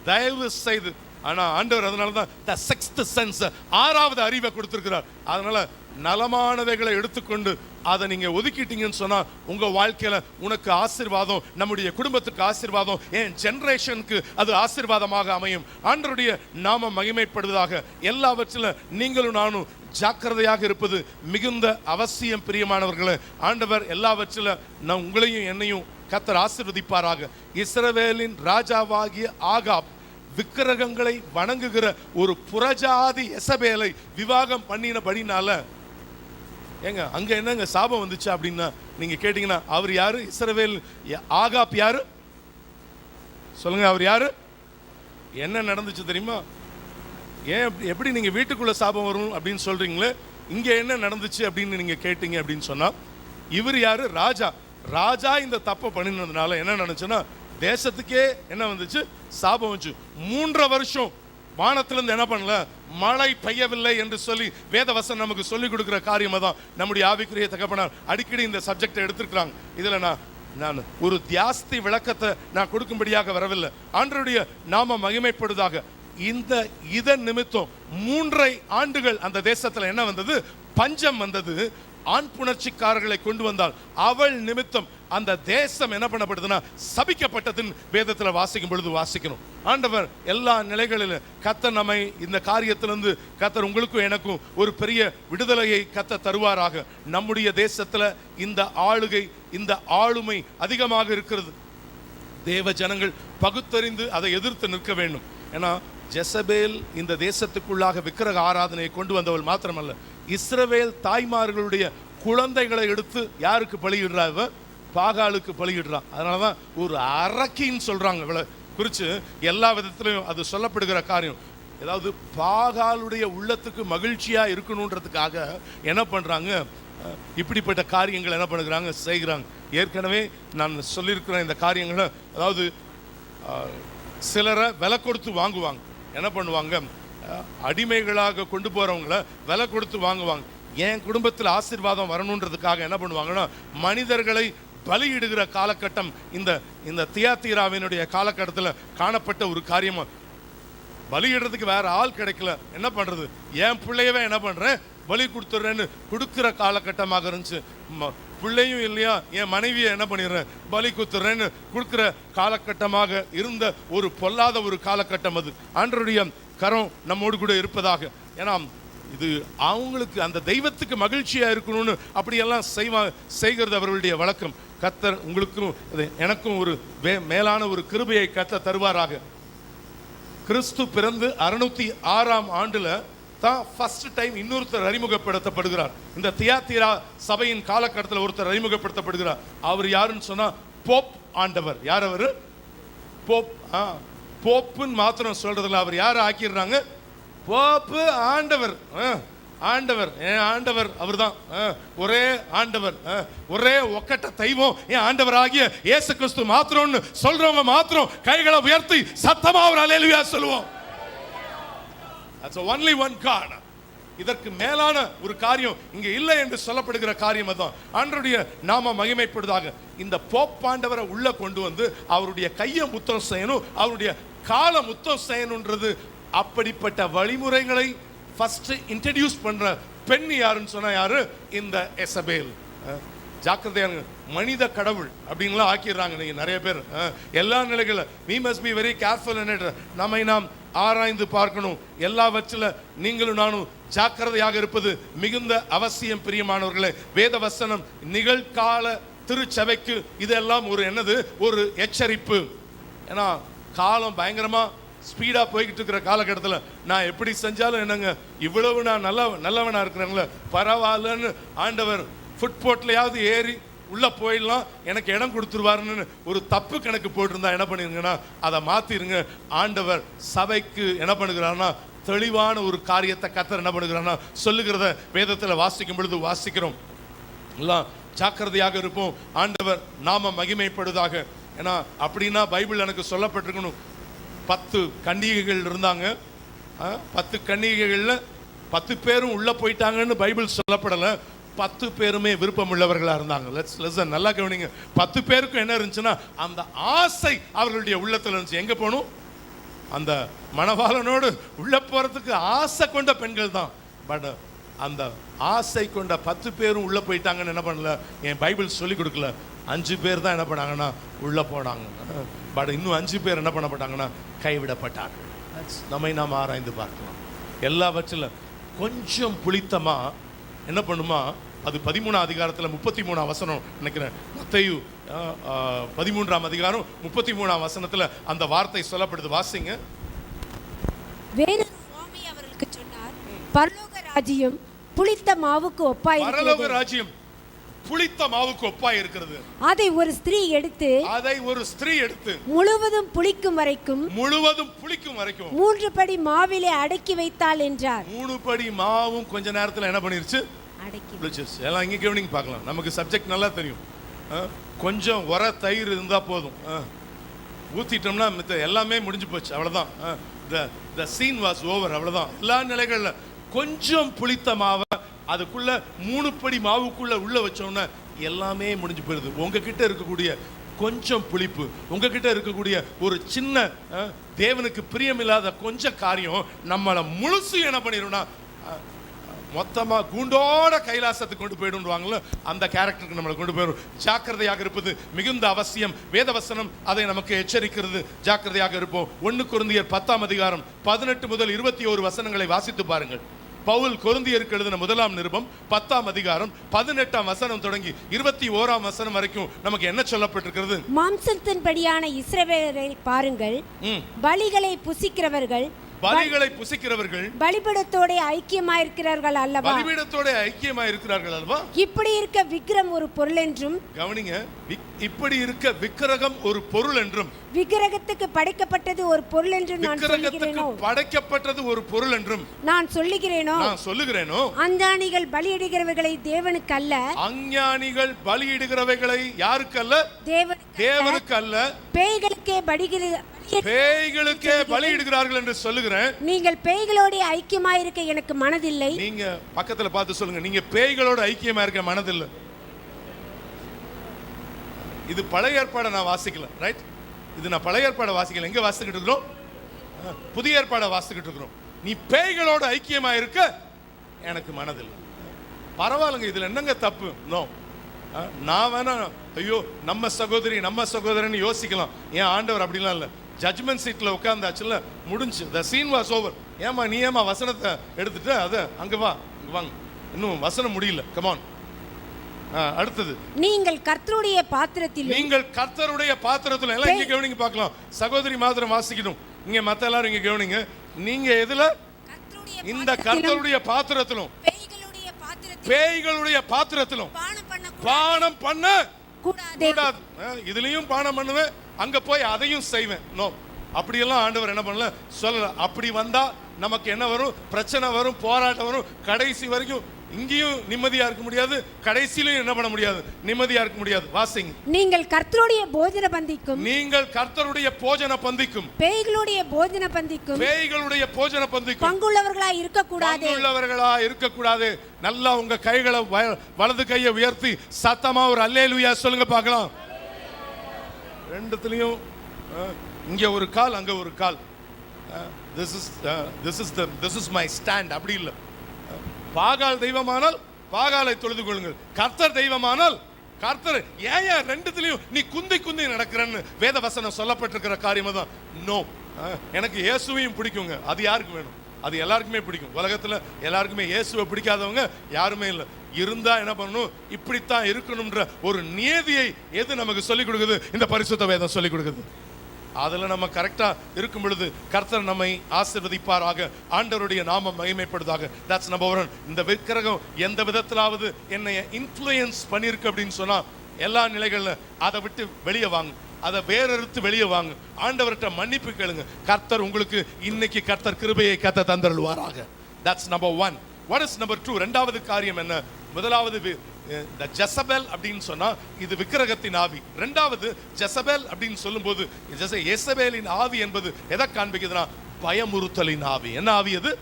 தயவு செய்து, ஆனா ஆண்டவர் அதனால தான் the sixth sense, ஆறாவது அறிவை கொடுத்திருக்கிறார். அதனால நலமானவைகளை எடுத்துக்கொண்டு அதை நீங்க ஒதுக்கிட்டீங்கன்னு சொன்னா உங்க வாழ்க்கையில உனக்கு ஆசீர்வாதம், நம்முடைய குடும்பத்துக்கு ஆசீர்வாதம், என் ஜெனரேஷனுக்கு அது ஆசீர்வாதமாக அமையும். ஆண்டவருடைய நாம மகிமைப்படுவதாக. எல்லாவற்றிலும் நீங்களும் நானும் ஜாக்கிரதையாக இருப்பது மிகுந்த அவசியம். பிரியமானவர்களே, ஆண்டவர் எல்லாவற்றிலும் நான் உங்களையும் என்னையும் கர்த்தர் ஆசீர்வதிப்பாராக. இஸ்ரவேலின் ராஜாவாகிய ஆகாப் விக்கிரகங்களை வணங்குகிற ஒரு புறஜாதி எசபேலை விவாகம் பண்ணினபடினால ஏங்க அங்க என்னங்க சாபம் வந்துச்சு அப்படின்னா நீங்க கேட்டீங்கன்னா, அவர் யாரு? இஸ்ரவேல் ஆகாப் யாரு சொல்லுங்க, அவர் யாரு? என்ன நடந்துச்சு தெரியுமா? ஏன் எப்படி நீங்க வீட்டுக்குள்ள சாபம் வரும் அப்படின்னு சொல்றீங்களே, இங்க என்ன நடந்துச்சு அப்படின்னு நீங்க கேட்டீங்க அப்படின்னு சொன்னா, இவர் யாரு? ராஜா. ராஜா இந்த தப்பை பண்ணினதுனால என்ன நினைச்சுன்னா, தேசத்துக்கே என்ன வந்துச்சு? சாபம் வந்துச்சு. 3 வருஷம் வானத்திலிருந்து என்ன பண்ணல? மழை பெய்யவில்லை என்று சொல்லி வேதவசனம் நமக்கு சொல்லிக் கொடுக்கிற காரியம் தான். நம்முடைய ஆவிக்குரிய தகப்பனார் அடிக்கடி இந்த சப்ஜெக்டை எடுத்திருக்கிறாங்க. இதுல நான் ஒரு தியாஸ்தி விளக்கத்தை நான் கொடுக்கும்படியாக வரவில்லை. ஆண்டவருடைய நாம மகிமைப்படுவதாக. இதன் நிமித்தம் 3 ஆண்டுகள் அந்த தேசத்துல என்ன வந்தது? பஞ்சம் வந்தது. ஆண் புணர்ச்சிக்காரர்களை கொண்டு வந்தால் அவள் நிமித்தம் அந்த தேசம் என்ன பண்ணப்படுதுன்னா சபிக்கப்பட்டதுன்னு வேதத்தில் வாசிக்கும் பொழுது வாசிக்கணும். ஆண்டவர் எல்லா நிலைகளிலும் கர்த்தர் நம்மை இந்த காரியத்திலிருந்து கர்த்தர் உங்களுக்கும் எனக்கும் ஒரு பெரிய விடுதலையை கர்த்தர் தருவாராக. நம்முடைய தேசத்துல இந்த ஆளுகை, இந்த ஆளுமை அதிகமாக இருக்கிறது. தேவ ஜனங்கள் பகுத்தறிந்து அதை எதிர்த்து நிற்க வேண்டும். ஏன்னா ஜெசபேல் இந்த தேசத்துக்குள்ளாக விக்கிரக ஆராதனையை கொண்டு வந்தவள் மாத்திரமல்ல, இஸ்ரவேல் தாய்மார்களுடைய குழந்தைகளை எடுத்து யாருக்கு பலியிடுறா? பாகாலுக்கு பலியிடுறான். அதனாலதான் ஒரு அரக்கின்னு சொல்றாங்க. இவளை குறித்து எல்லா விதத்திலையும் அது சொல்லப்படுகிற காரியம். ஏதாவது பாகாலுடைய உள்ளத்துக்கு மகிழ்ச்சியா இருக்கணுன்றதுக்காக என்ன பண்றாங்க? இப்படிப்பட்ட காரியங்கள் என்ன பண்ணுறாங்க? செய்கிறாங்க. ஏற்கனவே நான் சொல்லியிருக்கிறேன் இந்த காரியங்களை. அதாவது சிலரை விலை கொடுத்து வாங்குவாங்க. என்ன பண்ணுவாங்க? அடிமைகளாக கொண்டு போறவங்கள விலை கொடுத்து வாங்குவாங்க. என் குடும்பத்தில் ஆசீர்வாதம் வரணுன்றதுக்காக என்ன பண்ணுவாங்கன்னா, மனிதர்களை பலியிடுகிற காலகட்டம் இந்த தியாத்தீராவினுடைய காலகட்டத்தில் காணப்பட்ட ஒரு காரியமா. பலியிடுறதுக்கு வேற ஆள் கிடைக்கல, என்ன பண்றது? என் பிள்ளையவே என்ன பண்றேன்? பலி கொடுத்துட்றேன்னு கொடுக்குற காலகட்டமாக இருந்துச்சு. பிள்ளையும் இல்லையா, என் மனைவியை என்ன பண்ணிடுறேன்? பலி கொடுத்துட்றேன்னு கொடுக்குற காலகட்டமாக இருந்த ஒரு பொல்லாத ஒரு காலகட்டம் அது. ஆண்டவருடைய கரம் நம்மோடு கூட இருப்பதாக. ஏன்னா இது அவங்களுக்கு அந்த தெய்வத்துக்கு மகிழ்ச்சியா இருக்கணும்னு அப்படியெல்லாம் செய்கிறது அவர்களுடைய வழக்கம். கர்த்தர் உங்களுக்கும் எனக்கும் ஒரு மேலான ஒரு கிருபையை கர்த்தர் தருவாராக. கிறிஸ்து பிறந்து 606ஆம் ஆண்டுல தான் ஃபர்ஸ்ட் டைம் இன்னொருத்தர் அறிமுகப்படுத்தப்படுகிறார். இந்த தியாத்தீரா சபையின் காலகட்டத்தில் ஒருத்தர் அறிமுகப்படுத்தப்படுகிறார். அவர் யாருன்னு சொன்னா போப் ஆண்டவர். யார் அவரு? போப். போப்புன்னு மாத்திரம் சொல்றதுல அவர் யாரை ஆக்கிடுறாங்க? போப்பு ஆண்டவர். ஆண்டவர், என் ஆண்டவர் அவர் தான். ஒரே ஆண்டவர், ஒரே ஒக்கட்ட தெய்வம் என் ஆண்டவர் ஆகிய இயேசு கிறிஸ்து மாத்திரம்னு சொல்றவங்க மாத்திரம் கைகளை உயர்த்தி சத்தமா ஒரு அல்லேலூயா சொல்லுவோம். That's only one God. இதற்கு மேலான ஒரு காரியம் இங்க இல்லை என்று சொல்லப்படுகிற காரியம் அதான். ஆண்டவருடைய நாம மகிமைப்படுவதாக. இந்த போப்பாண்டவரை உள்ள கொண்டு வந்து அவருடைய கையை முத்தம் செய்யணும், அவருடைய கால முத்தம் செய்யணும்ன்றது. அப்படிப்பட்ட வழிமுறைகளை ஃபர்ஸ்ட் இன்ட்ரடியூஸ் பண்ற பெண் யாருன்னு சொன்னா யாரு? இந்த எசபேல். ஜாக்கிரதையாக மனித கடவுள் அப்படின்லாம் ஆக்கிடுறாங்க நீங்க நிறைய பேர். எல்லா நிலைகளில் we must be very careful in it. நம்மை நாம் ஆராய்ந்து பார்க்கணும். எல்லாவற்றில் நீங்களும் நானும் ஜாக்கிரதையாக இருப்பது மிகுந்த அவசியம். பிரியமானவர்களே, வேத வசனம் நிகழ்கால திருச்சபைக்கு இதெல்லாம் ஒரு என்னது? ஒரு எச்சரிப்பு. ஏன்னா காலம் பயங்கரமா ஸ்பீடா போய்கிட்டு இருக்கிற காலகட்டத்தில் நான் எப்படி செஞ்சாலும் என்னங்க, இவ்வளவு நான் நல்லவனா இருக்கிறேங்களே பரவாயில்லன்னு ஆண்டவர் ஃபுட்போட்லையாவது ஏறி உள்ள போயிடலாம், எனக்கு இடம் கொடுத்துருவாருன்னு ஒரு தப்பு கணக்கு போட்டிருந்தா என்ன பண்ணிருங்கன்னா அதை மாத்திருங்க. ஆண்டவர் சபைக்கு என்ன பண்ணுகிறாருன்னா தெளிவான ஒரு காரியத்தை கர்த்தர் என்ன பண்ணுகிறாருன்னா சொல்லுகிறத வேதத்தில் வாசிக்கும் பொழுது வாசிக்கிறோம். எல்லாம் ஜாக்கிரதையாக இருப்போம். ஆண்டவர் நாம மகிமைப்படுவதாக. ஏன்னா அப்படின்னா பைபிள் எனக்கு சொல்லப்பட்டிருக்கணும். 10 கன்னிகைகள் இருந்தாங்க. 10 கன்னிகைகள்ல 10 பேரும் உள்ள போயிட்டாங்கன்னு பைபிள் சொல்லப்படலை. 10 பேருமே விருப்பம் உள்ளவர்களா இருந்தாங்க. லெட்ஸ் லிசன், நல்லா கவனிங்க. 10 பேருக்கும் என்ன இருந்துச்சுன்னா அந்த ஆசை அவர்களுடைய உள்ளத்துல இருந்துச்சு. எங்க போகணும்? அந்த மணவாளனோடு உள்ள போறதுக்கு ஆசை கொண்ட பெண்கள் தான். பட் அந்த ஆசை கொண்ட 10 பேரும் உள்ள போயிட்டாங்கன்னு என்ன பண்ணல, என் பைபிள் சொல்லி கொடுக்கல. 5 பேர் தான் என்ன பண்ணாங்கன்னா உள்ள போனாங்க. பட் இன்னும் 5 பேர் என்ன பண்ணப்பட்டாங்கன்னா கைவிடப்பட்டார்கள். நம்மை நாம் ஆராய்ந்து பார்க்கலாம். எல்லாவற்றிலும் கொஞ்சம் புளித்தமா என்ன பண்ணுமா, அது 13ஆம் அதிகாரத்தில் 33ஆம் வசனம் நினைக்கிறேன். மத்தேயு 13ஆம் அதிகாரம் 33ஆம் வசனத்துல அந்த வார்த்தை சொல்லப்படுது. வாசிங்க. வேறொரு சுவாமி அவர்களுக்கு சொன்னார், பரலோக ராஜ்யம் புளித்த மாவுக்கு ஒப்பாய் இருக்கிறது. பரலோக ராஜ்யம் புளித்த மாவுக்கு ஒப்பாய் இருக்கிறது. அதை ஒரு ஸ்திரீ எடுத்து முழுவதும் புளிக்கும் வரைக்கும் 3 படி மாவிலே அடக்கி வைத்தாள் என்றார். 3 படி மாவும் கொஞ்ச நேரத்துல என்ன பண்ணிருச்சு? அடக்கி. எல்லாம் இங்க கவனிங்க பார்க்கலாம். நமக்கு சப்ஜெக்ட் நல்லா தெரியும். கொஞ்சம் உர தயிர் இருந்தா போதும், ஊத்திட்டோம்னா மித்த எல்லாமே முடிஞ்சு போச்சு, அவ்வளவுதான். the scene was over, அவ்வளவுதான். எல்லா நிலைகள்ல கொஞ்சம் புளித்த மாவை அதுக்குள்ள 3 படி மாவுக்குள்ள உள்ள வச்சோம்னா எல்லாமே முடிஞ்சு போயிருது. உங்ககிட்ட இருக்கக்கூடிய கொஞ்சம் புளிப்பு, உங்ககிட்ட இருக்கக்கூடிய ஒரு சின்ன தேவனுக்கு பிரியமில்லாத கொஞ்சம் காரியம் நம்மளை முழுசு என்ன பண்ணிடும்னா மொத்தமா கூண்டோட கைலாசத்துக்கு கொண்டு போயிடுவாங்கல்ல, அந்த கேரக்டருக்கு நம்மளை கொண்டு போயிடும். ஜாக்கிரதையாக இருப்பது மிகுந்த அவசியம். வேதவசனம் அதை நமக்கு எச்சரிக்கிறது. ஜாக்கிரதையாக இருப்போம். 1 கொரிந்தியர் 10ஆம் அதிகாரம் 18 முதல் 21 வசனங்களை வாசித்து பாருங்கள். பவுல் கொரிந்தியருக்கு எழுதின 1ஆம் நிருபம் 10ஆம் அதிகாரம் 18ஆம் வசனம் தொடங்கி 21ஆம் வசனம் வரைக்கும் நமக்கு என்ன சொல்லப்பட்டிருக்கிறது? மாம்சத்தின்படியான இஸ்ரவேலரை பாருங்கள், பலிகளை புசிக்கிறவர்கள் பலிபீடத்தோட ஐக்கியமாயிருக்கிறார்கள் அல்லவா? இப்படி இருக்க விக்கிரம் ஒரு பொருள் என்றும், கவனிங்க, இப்படி இருக்க விக்கிரகம் ஒரு பொருள் என்றும், விக்கிரகத்துக்கு படைக்கப்பட்டது ஒரு பொருள் என்றும் நான் சொல்லுகிறேனோ, அஞ்ஞானிகள் பலியிடுகிறவைகளை தேவனுக்கு அல்ல, தேவனுக்கு அல்ல, பேய்களுக்கே பலியிடுகிறார்கள் என்று சொல்லுகிறேன். நீங்கள் பேய்களோட ஐக்கியமாயிருக்க எனக்கு மனதில்லை. நீங்க பக்கத்துல பார்த்து சொல்லுங்க, நீங்க பேய்களோட ஐக்கியமா இருக்க மனதில்லை. இது பழைய ஏற்பாடை நான் வாசிக்கல, ரைட்? இது நான் பழைய ஏற்பாடை வாசிக்கல. எங்க வாசிக்கிட்டு இருக்கிறோம்? புதிய ஏற்பாடை வாசிக்கிட்டு இருக்கிறோம். நீ பேய்களோட ஐக்கியமா இருக்க எனக்கு மனதில்லை. பரவாயில்லைங்க, இதுல என்னங்க தப்பு? நோ, நான் வேணா ஐயோ நம்ம சகோதரன் யோசிக்கலாம். ஏன் ஆண்டவர் அப்படிலாம் இல்லை. ஜட்மெண்ட் சீட்ல உட்கார்ந்தாச்சுல, முடிஞ்சு. the scene was over. ஏமா நீ ஏமா வசனத்தை எடுத்துட்டு அதை அங்க வாங்க, இன்னும் வசனம் முடியல. come on. அடுத்தது, நீங்கள் கர்த்தருடைய பாத்திரத்தில் எல்லாம் இங்க கவனிங்க பார்க்கலாம். சகோதரி மாத்திரம் வாசிக்கணும். இங்க மத்த எல்லாரும் இங்க கவனிங்க. நீங்க எதுல? இந்த கர்த்தருடைய பாத்திரத்திலும் பேய்களுடைய பாத்திரத்திலும் பானம் பண்ண கூடாது. இதுலயும் பானம் பண்ணுவேன், அங்க போய் அதையும் செய்வேன். நோ, அப்படியெல்லாம் ஆண்டவர் என்ன பண்ணல சொல்லல. அப்படி வந்தா நமக்கு என்ன வரும்? பிரச்சனை வரும், போராட்டம் வரும். கடைசி வரைக்கும் இங்கேயும் நிம்மதியா இருக்க முடியாது, கடைசியிலும் என்ன பண்ண முடியாது? நிம்மதியா இருக்க முடியாது. வாசிங்க. நீங்கள் கர்த்தருடைய போஜன பந்திக்கும் பேய்களுடைய போஜன பந்திக்கும் பங்குள்ளவர்களா இருக்க கூடாது. நல்லா உங்க கைகளை வலது கையை உயர்த்தி சத்தமா ஒரு அல்லேலூயா சொல்லுங்க பார்க்கலாம். ரெண்டுத்துலயும் இங்க ஒரு கால், அங்க ஒரு கால். this is my stand. அப்படி இல்ல. பாகால் தெய்வமானால் பாகாலை தொழுது கொள்ளுங்கள், கர்த்தர் தெய்வமானால் கர்த்தர். ஏன் ரெண்டுத்திலையும் நீ குந்தி நடக்கிறன்னு வேத வசனம் சொல்லப்பட்டிருக்கிற காரியம் தான். நோ, எனக்கு இயேசுவையும் பிடிக்குங்க. அது யாருக்கு வேணும்? அது எல்லாருக்குமே பிடிக்கும். உலகத்துல எல்லாருக்குமே இயேசுவை பிடிக்காதவங்க யாருமே இல்லை. இருந்தா என்ன பண்ணணும்? இப்படித்தான் இருக்கணும்ன்ற ஒரு நியதியை எது நமக்கு சொல்லிக் கொடுக்குது? இந்த பரிசுத்த வேதம் சொல்லிக் கொடுக்குது. அதுல நம்ம கரெக்டா இருக்கும் பொழுது கர்த்தர் நம்மை ஆசீர்வதிப்பாராக. ஆண்டவருடைய நாமம் மகிமைப்படுவதாக. That's number 1. இந்த விக்கிரகம் எந்த விதத்திலாவது என்னை இன்ஃப்ளூயன்ஸ் பண்ணிருக்கு அப்படின்னு சொன்னா எல்லா நிலைகள்ல அதை விட்டு வெளியே வாங்க, அதை வேறறுத்து வெளியே வாங்க. ஆண்டவர்கிட்ட மன்னிப்பு கேளுங்க. கர்த்தர் உங்களுக்கு இன்னைக்கு கர்த்தர் கிருபையை தந்தருள்வாராக. That's number 1. What is number 2? ரெண்டாவது காரியம் என்ன? முதலாவது இந்த ஜெசபெல் அப்படின்னு சொன்னா இது விக்கிரகத்தின் ஆவி. இரண்டாவது ஜெசபெல் அப்படின்னு சொல்லும்போது யேசபேலின் ஆவி என்பது எதை காண்பிக்குதுன்னா பயமுறுத்தலின் ஆவி. என்ன ஆவி அது?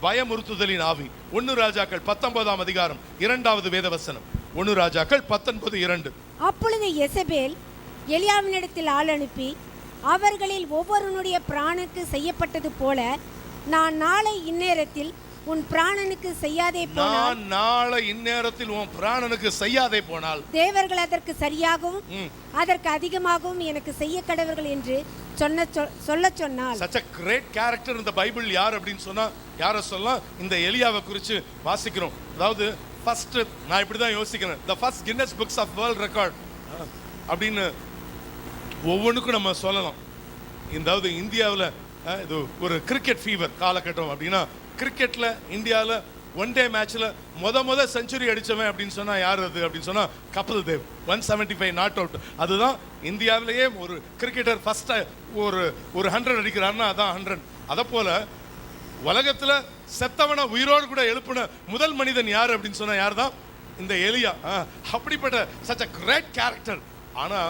பயமுறுத்துதலின் ஆவி. 1 ராஜாக்கள் 19ஆம் அதிகாரம் 2வது வேதவசனம். 1 ராஜாக்கள் 19:2. அப்பொழுது யேசபேல் எலியாவினிடத்தில் ஆள் அனுப்பி, அவர்களில் ஒவ்வொருவனுடைய பிராணுக்கு செய்யப்பட்டது போல நான் நாளை இந்நேரத்தில் உன் பிராணனுக்கு செய்யாதே போனால், நாளை இந்நேரத்தில் உன் பிராணனுக்கு செய்யாதே போனால் தேவர்கள் அதற்கு சரியாகவும் அதற்கு அதிகமாகவும் எனக்கு செய்ய கடவர்கள் என்று சொல்ல சொன்னால். such a great character in the Bible யார் அப்படின்னு சொன்னா யாரை சொல்லலாம்? இந்த எலியாவை குறித்து வாசிக்கிறோம். அதாவது ஃபர்ஸ்ட் நான் இப்படி தான் யோசிக்கிறேன், the first Guinness Books of World Record அப்படின்னு ஒவ்வொன்றுக்கும் நம்ம சொல்லலாம். அதாவது இந்தியாவில் இது ஒரு கிரிக்கெட் ஃபீவர் காலகட்டம் அப்படின்னா, கிரிக்கெட்ல இந்தியாவில் 1 டே மேட்ச்ல முத செஞ்சுரி அடிச்சவன் அப்படின்னு சொன்னா யார் அது அப்படின்னு சொன்னா கபில் தேவ். 175 not out. அதுதான் இந்தியாவிலேயே ஒரு கிரிக்கெட்டர் ஃபர்ஸ்ட் ஒரு 100 அடிக்கிறாருன்னா அதான் 100. அதை போல உலகத்துல செத்தவனை உயிரோடு கூட எழுப்பின முதல் மனிதன் யார் அப்படின்னு சொன்னா யார் தான்? இந்த எலியா. அப்படிப்பட்ட such a great character. ஆனா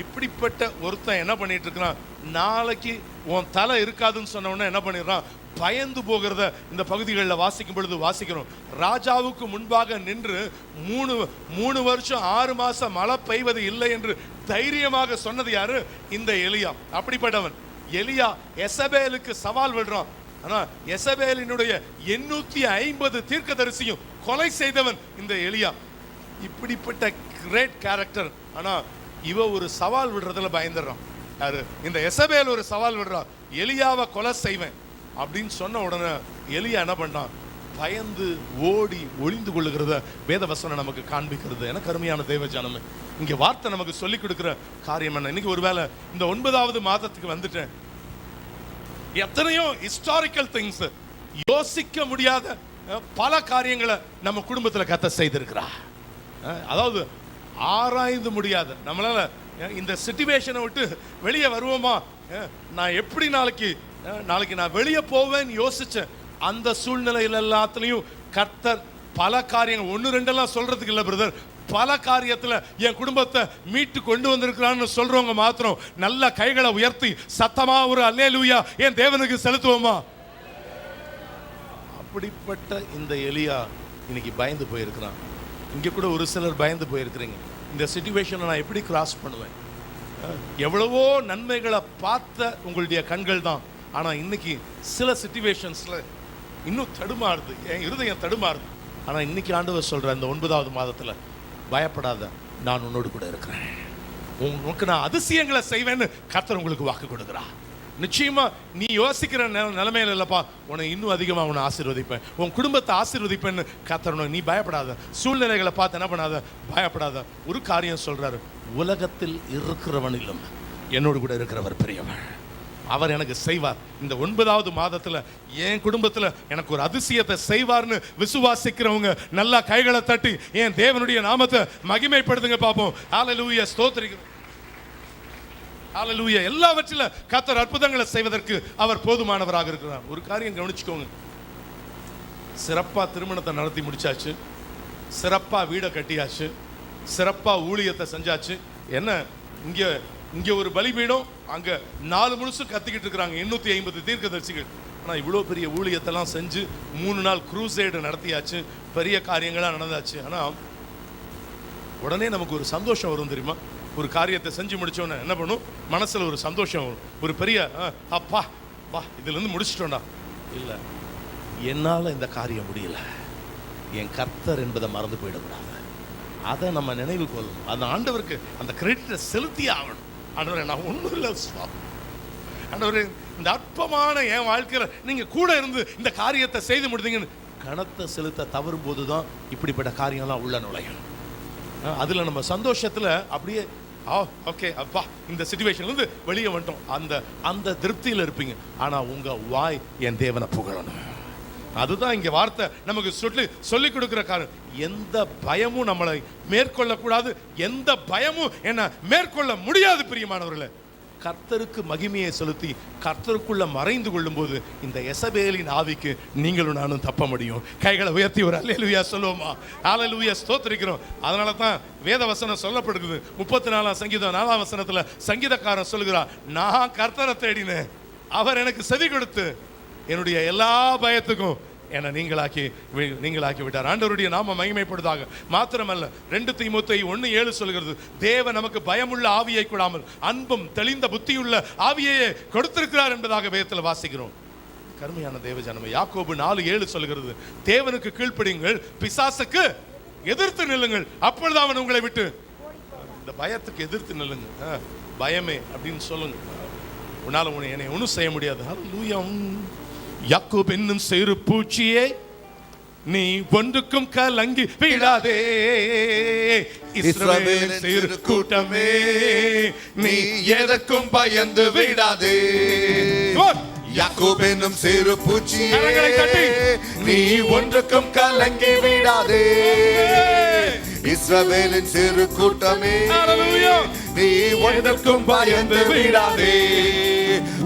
இப்படிப்பட்ட ஒருத்தன் என்ன பண்ணிட்டு இருக்கிறான்? நாளைக்கு உன் தலை இருக்காதுன்னு சொன்ன உடனே என்ன பண்ணிடுறான்? பயந்து போகிறத இந்த பகுதிகளில் வாசிக்கும் பொழுது வாசிக்கிறோம். ராஜாவுக்கு முன்பாக நின்று 3 வருஷம் 6 மாசம் மழை பெய்வது இல்லை என்று தைரியமாக சொன்னது யாரு? இந்த எலியா. அப்படிப்பட்டவன் எலியா யேசபேலுக்கு சவால் விடுறான். ஆனா யேசபேலினுடைய 850 தீர்க்கதரிசியும் கொலை செய்தவன் இந்த எலியா. இப்படிப்பட்ட கிரேட் கேரக்டர். ஆனா இவ ஒரு சவால் விடுறதுல பயந்துடுறான். யாரு? இந்த யேசபேல் ஒரு சவால் விடுறான், எலியாவை கொலை செய்வேன் அப்படின்னு சொன்ன உடனே எலியா என்ன பண்ணான்? பயந்து ஓடி ஒளிந்து கொள்ளுகிறத வேதவசனம் நமக்கு காண்பிக்கிறது. எனக்கு அருமையான தேவ ஜனமே, இங்க வார்த்தை நமக்கு சொல்லிக் கொடுக்கிற காரியம் என்ன? இன்னைக்கு ஒருவேளை இந்த 9வது மாதத்துக்கு வந்துட்டேன், எத்தனையோ ஹிஸ்டாரிக்கல் திங்ஸ், யோசிக்க முடியாத பல காரியங்களை நம்ம குடும்பத்தில் கத்த செய்திருக்கிறா. அதாவது ஆராய்ந்து முடியாத, நம்மளால இந்த சிச்சுவேஷனை விட்டு வெளியே வருவோமா, நான் எப்படி நாளைக்கு நான் வெளியே போவேன்னு யோசிச்சேன். அந்த சூழ்நிலையில் எல்லாத்துலயும் கர்த்தர் பல காரியங்கள், 1-2 சொல்றதுக்கு இல்லை பிரதர், பல காரியத்துல என் குடும்பத்தை மீட்டு கொண்டு வந்திருக்கிறான்னு சொல்றவங்க மாத்திரம் நல்ல கைகளை உயர்த்தி சத்தமா ஒரு அல்லேலூயா என் தேவனுக்கு செலுத்துவோமா? அப்படிப்பட்ட இந்த எலியா இன்னைக்கு பயந்து போயிருக்கிறான். இங்க கூட ஒரு சிலர் பயந்து போயிருக்கிறீங்க. இந்த சிச்சுவேஷனை நான் எப்படி கிராஸ் பண்ணுவேன்? எவ்வளவோ நன்மைகளை பார்த்த உங்களுடைய கண்கள் தான். ஆனா இன்னைக்கு சில சிச்சுவேஷன்ஸ்ல இன்னும் தடுமாறுது, என் இருதயம் தடுமாறுது. ஆனா இன்னைக்கு ஆண்டவர் சொல்ற இந்த 9வது மாதத்துல பயப்படாத, நான் உன்னோடு கூட இருக்கிறேன், உனக்கு நான் அதிசயங்களை செய்வேன்னு கர்த்தர் உங்களுக்கு வாக்கு கொடுக்குறா. நிச்சயமா நீ யோசிக்கிற நிலைமையில இல்லப்பா, உன்னை இன்னும் அதிகமாக உன்னை ஆசீர்வதிப்பேன், உன் குடும்பத்தை ஆசீர்வதிப்பேன்னு கர்த்தர். நீ பயப்படாத, சூழ்நிலைகளை பார்த்து என்ன பண்ணாத, பயப்படாத. ஒரு காரியம் சொல்றாரு, உலகத்தில் இருக்கிறவனிலும் என்னோடு கூட இருக்கிறவர் பெரியவர், அவர் எனக்கு செய்வார். இந்த 9வது மாதத்துல என் குடும்பத்துல எனக்கு ஒரு அதிசயத்தை செய்வார்னு விசுவாசிக்கிறவங்க நல்லா கைகளை தட்டி என் தேவனுடைய நாமத்தை மகிமைப்படுத்துங்க பார்ப்போம். ஹல்லேலூயா, ஸ்தோத்திரிக்கிறோம். ஹல்லேலூயா. எல்லாவற்றிலும் கர்த்தர் அற்புதங்களை செய்வதற்கு அவர் போதுமானவராக இருக்கிறார். ஒரு காரியம் கவனிச்சுக்கோங்க, சிறப்பா திருமணத்தை நடத்தி முடிச்சாச்சு, சிறப்பா வீடை கட்டியாச்சு, சிறப்பா ஊழியத்தை செஞ்சாச்சு. என்ன இங்க ஒரு பலிபீடம், அங்க 4 முழுசும் கத்திக்கிட்டு இருக்கிறாங்க 850 தீர்க்கதரிசிகள். ஆனா இவ்வளவு பெரிய ஊழியத்தெல்லாம் செஞ்சு 3 நாள் குரூசைடு நடத்தியாச்சு, பெரிய காரியங்களா நடந்தாச்சு. ஆனா உடனே நமக்கு ஒரு சந்தோஷம் வரும் தெரியுமா? ஒரு காரியத்தை செஞ்சு முடிச்சோன்னு என்ன பண்ணும்? மனசுல ஒரு சந்தோஷம் வரும், ஒரு பெரிய அப்பா வா இதுல இருந்து முடிச்சிட்டோம்டா. இல்ல, என்னால இந்த காரியம் முடியல, என் கர்த்தர் என்பதை மறந்து போயிடக்கூடாது. அதை நம்ம நினைவு கொள்ளணும். அந்த ஆண்டவருக்கு அந்த கிரெடிட்டை செலுத்தியே ஆகணும். ஆண்டவரே, நான் ஒன்றும் இல்லை ஆண்டவரே, இந்த அற்பமான என் வாழ்க்கையில் நீங்க கூட இருந்து இந்த காரியத்தை செய்து முடித்தீங்கன்னு கணத்தை செலுத்த தவறும் போதுதான் இப்படிப்பட்ட காரியம்லாம் உள்ள நுழையும். அதுல நம்ம சந்தோஷத்துல அப்படியே ஓகே அப்பா இந்த சிச்சுவேஷன்ல இருந்து வெளியே வந்துட்டோம், அந்த திருப்தியில் இருப்பீங்க. ஆனா உங்க வாய் என் தேவனை புகழணும். அதுதான் இங்க வார்த்தை நமக்கு சொல்லி கொடுக்கிற காரணம். எந்த பயமும் நம்மளை மேற்கொள்ளக்கூடாது, எந்த பயமும் என்ன மேற்கொள்ள முடியாது. பிரியமானவர்களே, கர்த்தருக்கு மகிமையை செலுத்தி கர்த்தருக்குள்ள மறைந்து கொள்ளும் போது இந்த எசபேலின் ஆவிக்கு நீங்களும் நானும் தப்ப முடியும். கைகளை உயர்த்தி ஒரு அல்லேலூயா சொல்லுவோமா? அல்லேலூயா ஸ்தோத்திரிக்கிறோம். அதனால தான் வேத வசனம் சொல்லப்படுகிறது. 34 சங்கீதம் 4 வசனத்துல சங்கீதக்காரன் சொல்லுகிறார், நான் கர்த்தரை தேடினேன், அவர் எனக்கு செவி கொடுத்து என்னுடைய எல்லா பயத்துக்கும் என்னை நீங்களாக்கி விட்டார். ஆண்டவருடைய நாம மகிமைப்படுதாக. மாத்திரமல்ல 2 தீமோத்தேயு 1:7 சொல்கிறது, தேவன் நமக்கு பயமுள்ள ஆவியை கொடாமல் அன்பும் தெளிந்த புத்தியுள்ள ஆவியையே கொடுத்திருக்கிறார் என்பதாக வேதத்தில் வாசிக்கிறோம். கருமையான தேவ ஜனமே, யாக்கோபு 4:7 சொல்கிறது, தேவனுக்கு கீழ்ப்படியுங்கள், பிசாசுக்கு எதிர்த்து நில்லுங்கள், அப்பொழுது அவன் உங்களை விட்டு. இந்த பயத்துக்கு எதிர்த்து நில்லுங்க. பயமே அப்படின்னு சொல்லுங்க. உன்னால என்னை ஒன்றும் செய்ய முடியாது. ஹல்லேலூயா. யாக்கோபு என்னும் சிறு பூச்சியே, நீ ஒன்றுக்கும் கலங்கி விடாதே. இஸ்ரவேலின் சிறு கூட்டமே, நீ எதற்கும் பயந்து விடாதே. யாக்கோபு என்னும் சிறு பூச்சியே, நீ ஒன்றுக்கும் கலங்கி விடாதே. இஸ்ரவேலின் சிறு கூட்டமே, நீ ஒன்றுக்கும் பயந்து விடாதே.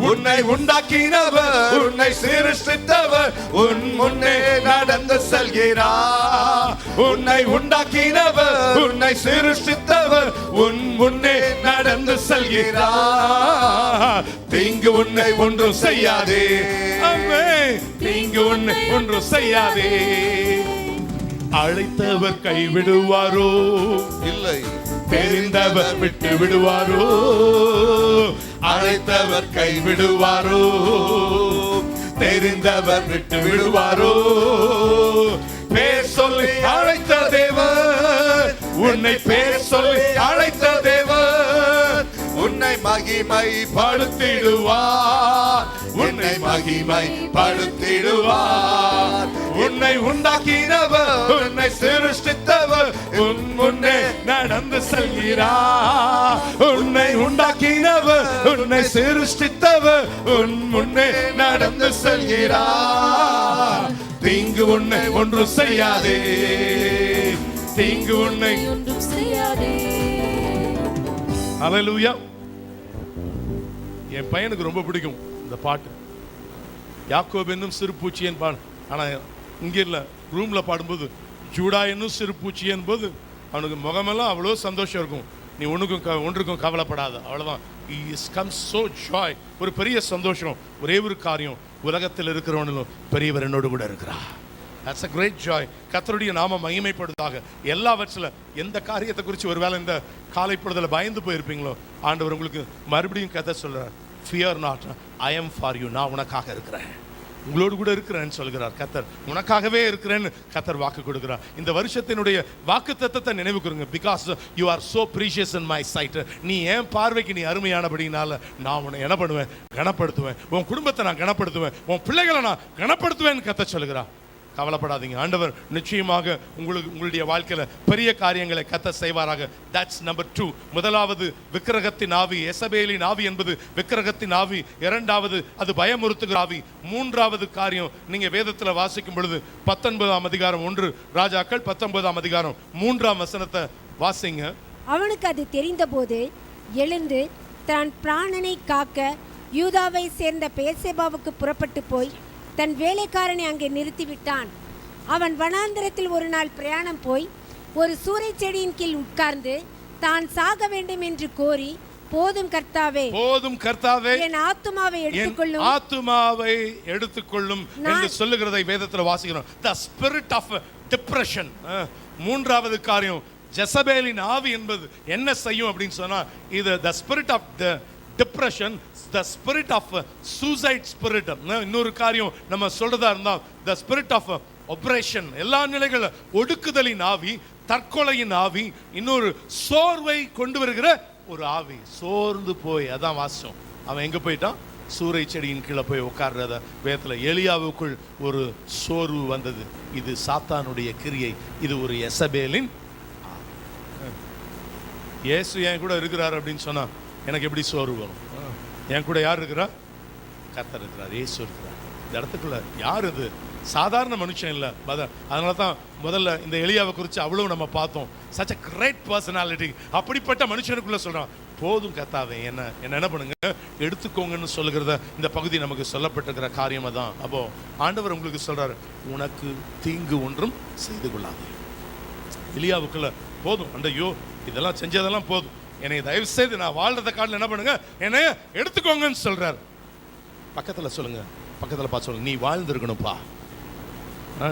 உன்னை உண்டாக்கினவர், உன்னை சிருஷ்டித்தவர் உன் முன்னே நடந்து செல்கிறார். உன்னை உண்டாக்கினவர், உன்னை சிருஷ்டித்தவர் உன் முன்னே நடந்து செல்கிறார். தீங்கு உன்னை ஒன்றும் செய்யாதே. ஆமென். தீங்கு உன்னை ஒன்றும் செய்யாதே. அழைத்தவர் கைவிடுவாரோ? இல்லை. தெரிந்தவர் விட்டு விடுவாரோ? அழைத்தவர் கைவிடுவாரோ? தெரிந்தவர் விட்டு விடுவாரோ? பேர் சொல்லி அழைத்த தேவர், உன்னை பேர் சொல்லி அழைத்த தேவர் உன்னை மகிமைப்படுத்திடுவார். உன்னை மகிமைப்படுத்திடுவார். உன்னை உண்டாக்கினவர், உன்னை சிருஷ்டித்தவர் உன் முன்னே நடந்து செல்கிறார். உன்னை உண்டாக்கினவர், உன்னை சிருஷ்டித்தவர் உன் முன்னே நடந்து செல்கிறார். தீங்கு உன்னை ஒன்றும் செய்யாதே. தீங்கு உன்னை ஒன்றும் செய்யாதே. அல்லேலூயா. என் பையனுக்கு ரொம்ப பிடிக்கும் இந்த பாட்டு. யாக்கோபு என்னும் சிறு பூச்சி என்பான். ஆனால் இங்கே இல்லை, ரூமில் பாடும்போது ஜூடா என்னும் சிறு பூச்சி என்பது அவனுக்கு முகமெல்லாம் அவ்வளோ சந்தோஷம் இருக்கும். நீ ஒன்றுக்கும் கவலைப்படாத, அவ்வளோதான். ஒரு பெரிய சந்தோஷம். ஒரே ஒரு காரியம், உலகத்தில் இருக்கிறவனும் பெரியவர் என்னோடு கூட இருக்கிறார். That's a great joy. கர்த்தருடைய நாம மகிமைப்படுவதாக. எல்லாவற்றிலும் எந்த காரியத்தை குறித்து ஒருவேளை இந்த காலை பொழுதுல பயந்து போயிருப்பீங்களோ, ஆண்டவர் உங்களுக்கு மறுபடியும் கதை சொல்றார். Fear not, I am for you. நான் உனக்காக இருக்கிறேன், உங்களோடு கூட இருக்கிறேன்னு சொல்கிறார் கர்த்தர். உனக்காகவே இருக்கிறேன்னு கர்த்தர் வாக்கு கொடுக்கிறார். இந்த வருஷத்தினுடைய வாக்கு தத்தத்தை நினைவு கூறுங்க. Because you are so precious in my sight. நீ என் பார்வைக்கு நீ அருமையானபடினால நான் உன்னை என்ன பண்ணுவேன்? கனப்படுத்துவேன். உன் குடும்பத்தை நான் கனப்படுத்துவேன், உன் பிள்ளைகளை நான் கனப்படுத்துவேன்னு கர்த்தர் சொல்கிறார். கவலைப்படாதீங்க. ஆண்டவர் நிச்சயமாக உங்களுடைய வாழ்க்கையில பெரிய காரியங்களை கர்த்தர் செய்வாராக. That's number 2. முதலாவது விக்கிரகத்தின் ஆவி, எசபேலின் ஆவி என்பது விக்கிரகத்தின் ஆவி. இரண்டாவது அது பயமுறுத்துகிற ஆவி. மூன்றாவது காரியம், நீங்க வேதத்துல வாசிக்கும் பொழுது 19ஆம் அதிகாரம் 1 ராஜாக்கள் 19ஆம் அதிகாரம் 3ஆம் வசனத்தை வாசிங்க. அவனுக்கு அது தெரிந்தபோது எழுந்து தன் பிராணனை காக்க யூதாவை சேர்ந்த பெயர்செபாவுக்கு புறப்பட்டு போய் தன் வேலைக்காரனை அங்கே நிறுத்திவிட்டான். அவன் வனாந்திரத்தில் ஒரு நாள் பிரயாணம் போய் ஒரு சூரை செடியின் கீழ் உட்கார்ந்து தான் சாக வேண்டும் என்று கோரி, போதும் கர்த்தாவே, போதும் கர்த்தாவே, என் ஆத்துமாவை எடுத்துக்கொள்ளும், ஆத்துமாவை எடுத்துக்கொள்ளும் என்று சொல்லுகிறதை வேதத்தில் வாசிக்கிறோம். The spirit of depression. மூன்றாவது காரியம், ஜெசபேலின் ஆவி என்பது என்ன செய்யும் அப்படின்னு சொன்னா, இது the spirit of the depression, the spirit of suicide spirit. இன்னொரு காரியம் நம்ம சொல்றதா இருந்தா, the spirit of oppression, எல்லா நிலைகள ஒடுக்குதலின் ஆவி, தற்கொலையின் ஆவி, இன்னொரு சோர்வை கொண்டு வருகிற ஒரு ஆவி. சோர்ந்து போய், அதான் வாசம். அவன் எங்க போயிட்டான்? சூரை செடியின் கீழே போய் உட்கார்றத வேதத்துல எலியாவுக்குள் ஒரு சோர்வு வந்தது. இது சாத்தானுடைய கிரியை. இது ஒரு எசபேலின். இயேசு என் கூட இருக்கிறார் அப்படின்னு சொன்னா எனக்கு எப்படி சோர்வு வரும்? என் கூட யார் இருக்கிறா? கர்த்தர் இருக்கிறார், இயேசு இருக்கிறார். இந்த இடத்துக்குள்ள யார் இது? சாதாரண மனுஷன் இல்லை. அதனால தான் முதல்ல இந்த எலியாவை குறித்து அவ்வளவு நம்ம பார்த்தோம். Such a great personality. அப்படிப்பட்ட மனுஷனுக்குள்ள சொல்றான், போதும் கர்த்தாவே என்ன பண்ணுங்க எடுத்துக்கோங்கன்னு சொல்லுகிறத இந்த பகுதி நமக்கு சொல்லப்பட்டிருக்கிற காரியமாக தான். அப்போ ஆண்டவர் உங்களுக்கு சொல்றாரு, உனக்கு தீங்கு ஒன்றும் செய்து கொள்ளாது. எலியாவுக்குள்ள போதும், ஐயோ இதெல்லாம் செஞ்சதெல்லாம் போதும், என்னை தயவு செய்து நான் வாழ்றத காட்டில் என்ன பண்ணுங்க என்னைய எடுத்துக்கோங்கன்னு சொல்றாரு. பக்கத்தில் சொல்லுங்க, பக்கத்தில் பார்த்து சொல்லுங்க, நீ வாழ்ந்திருக்கணும்ப்பா,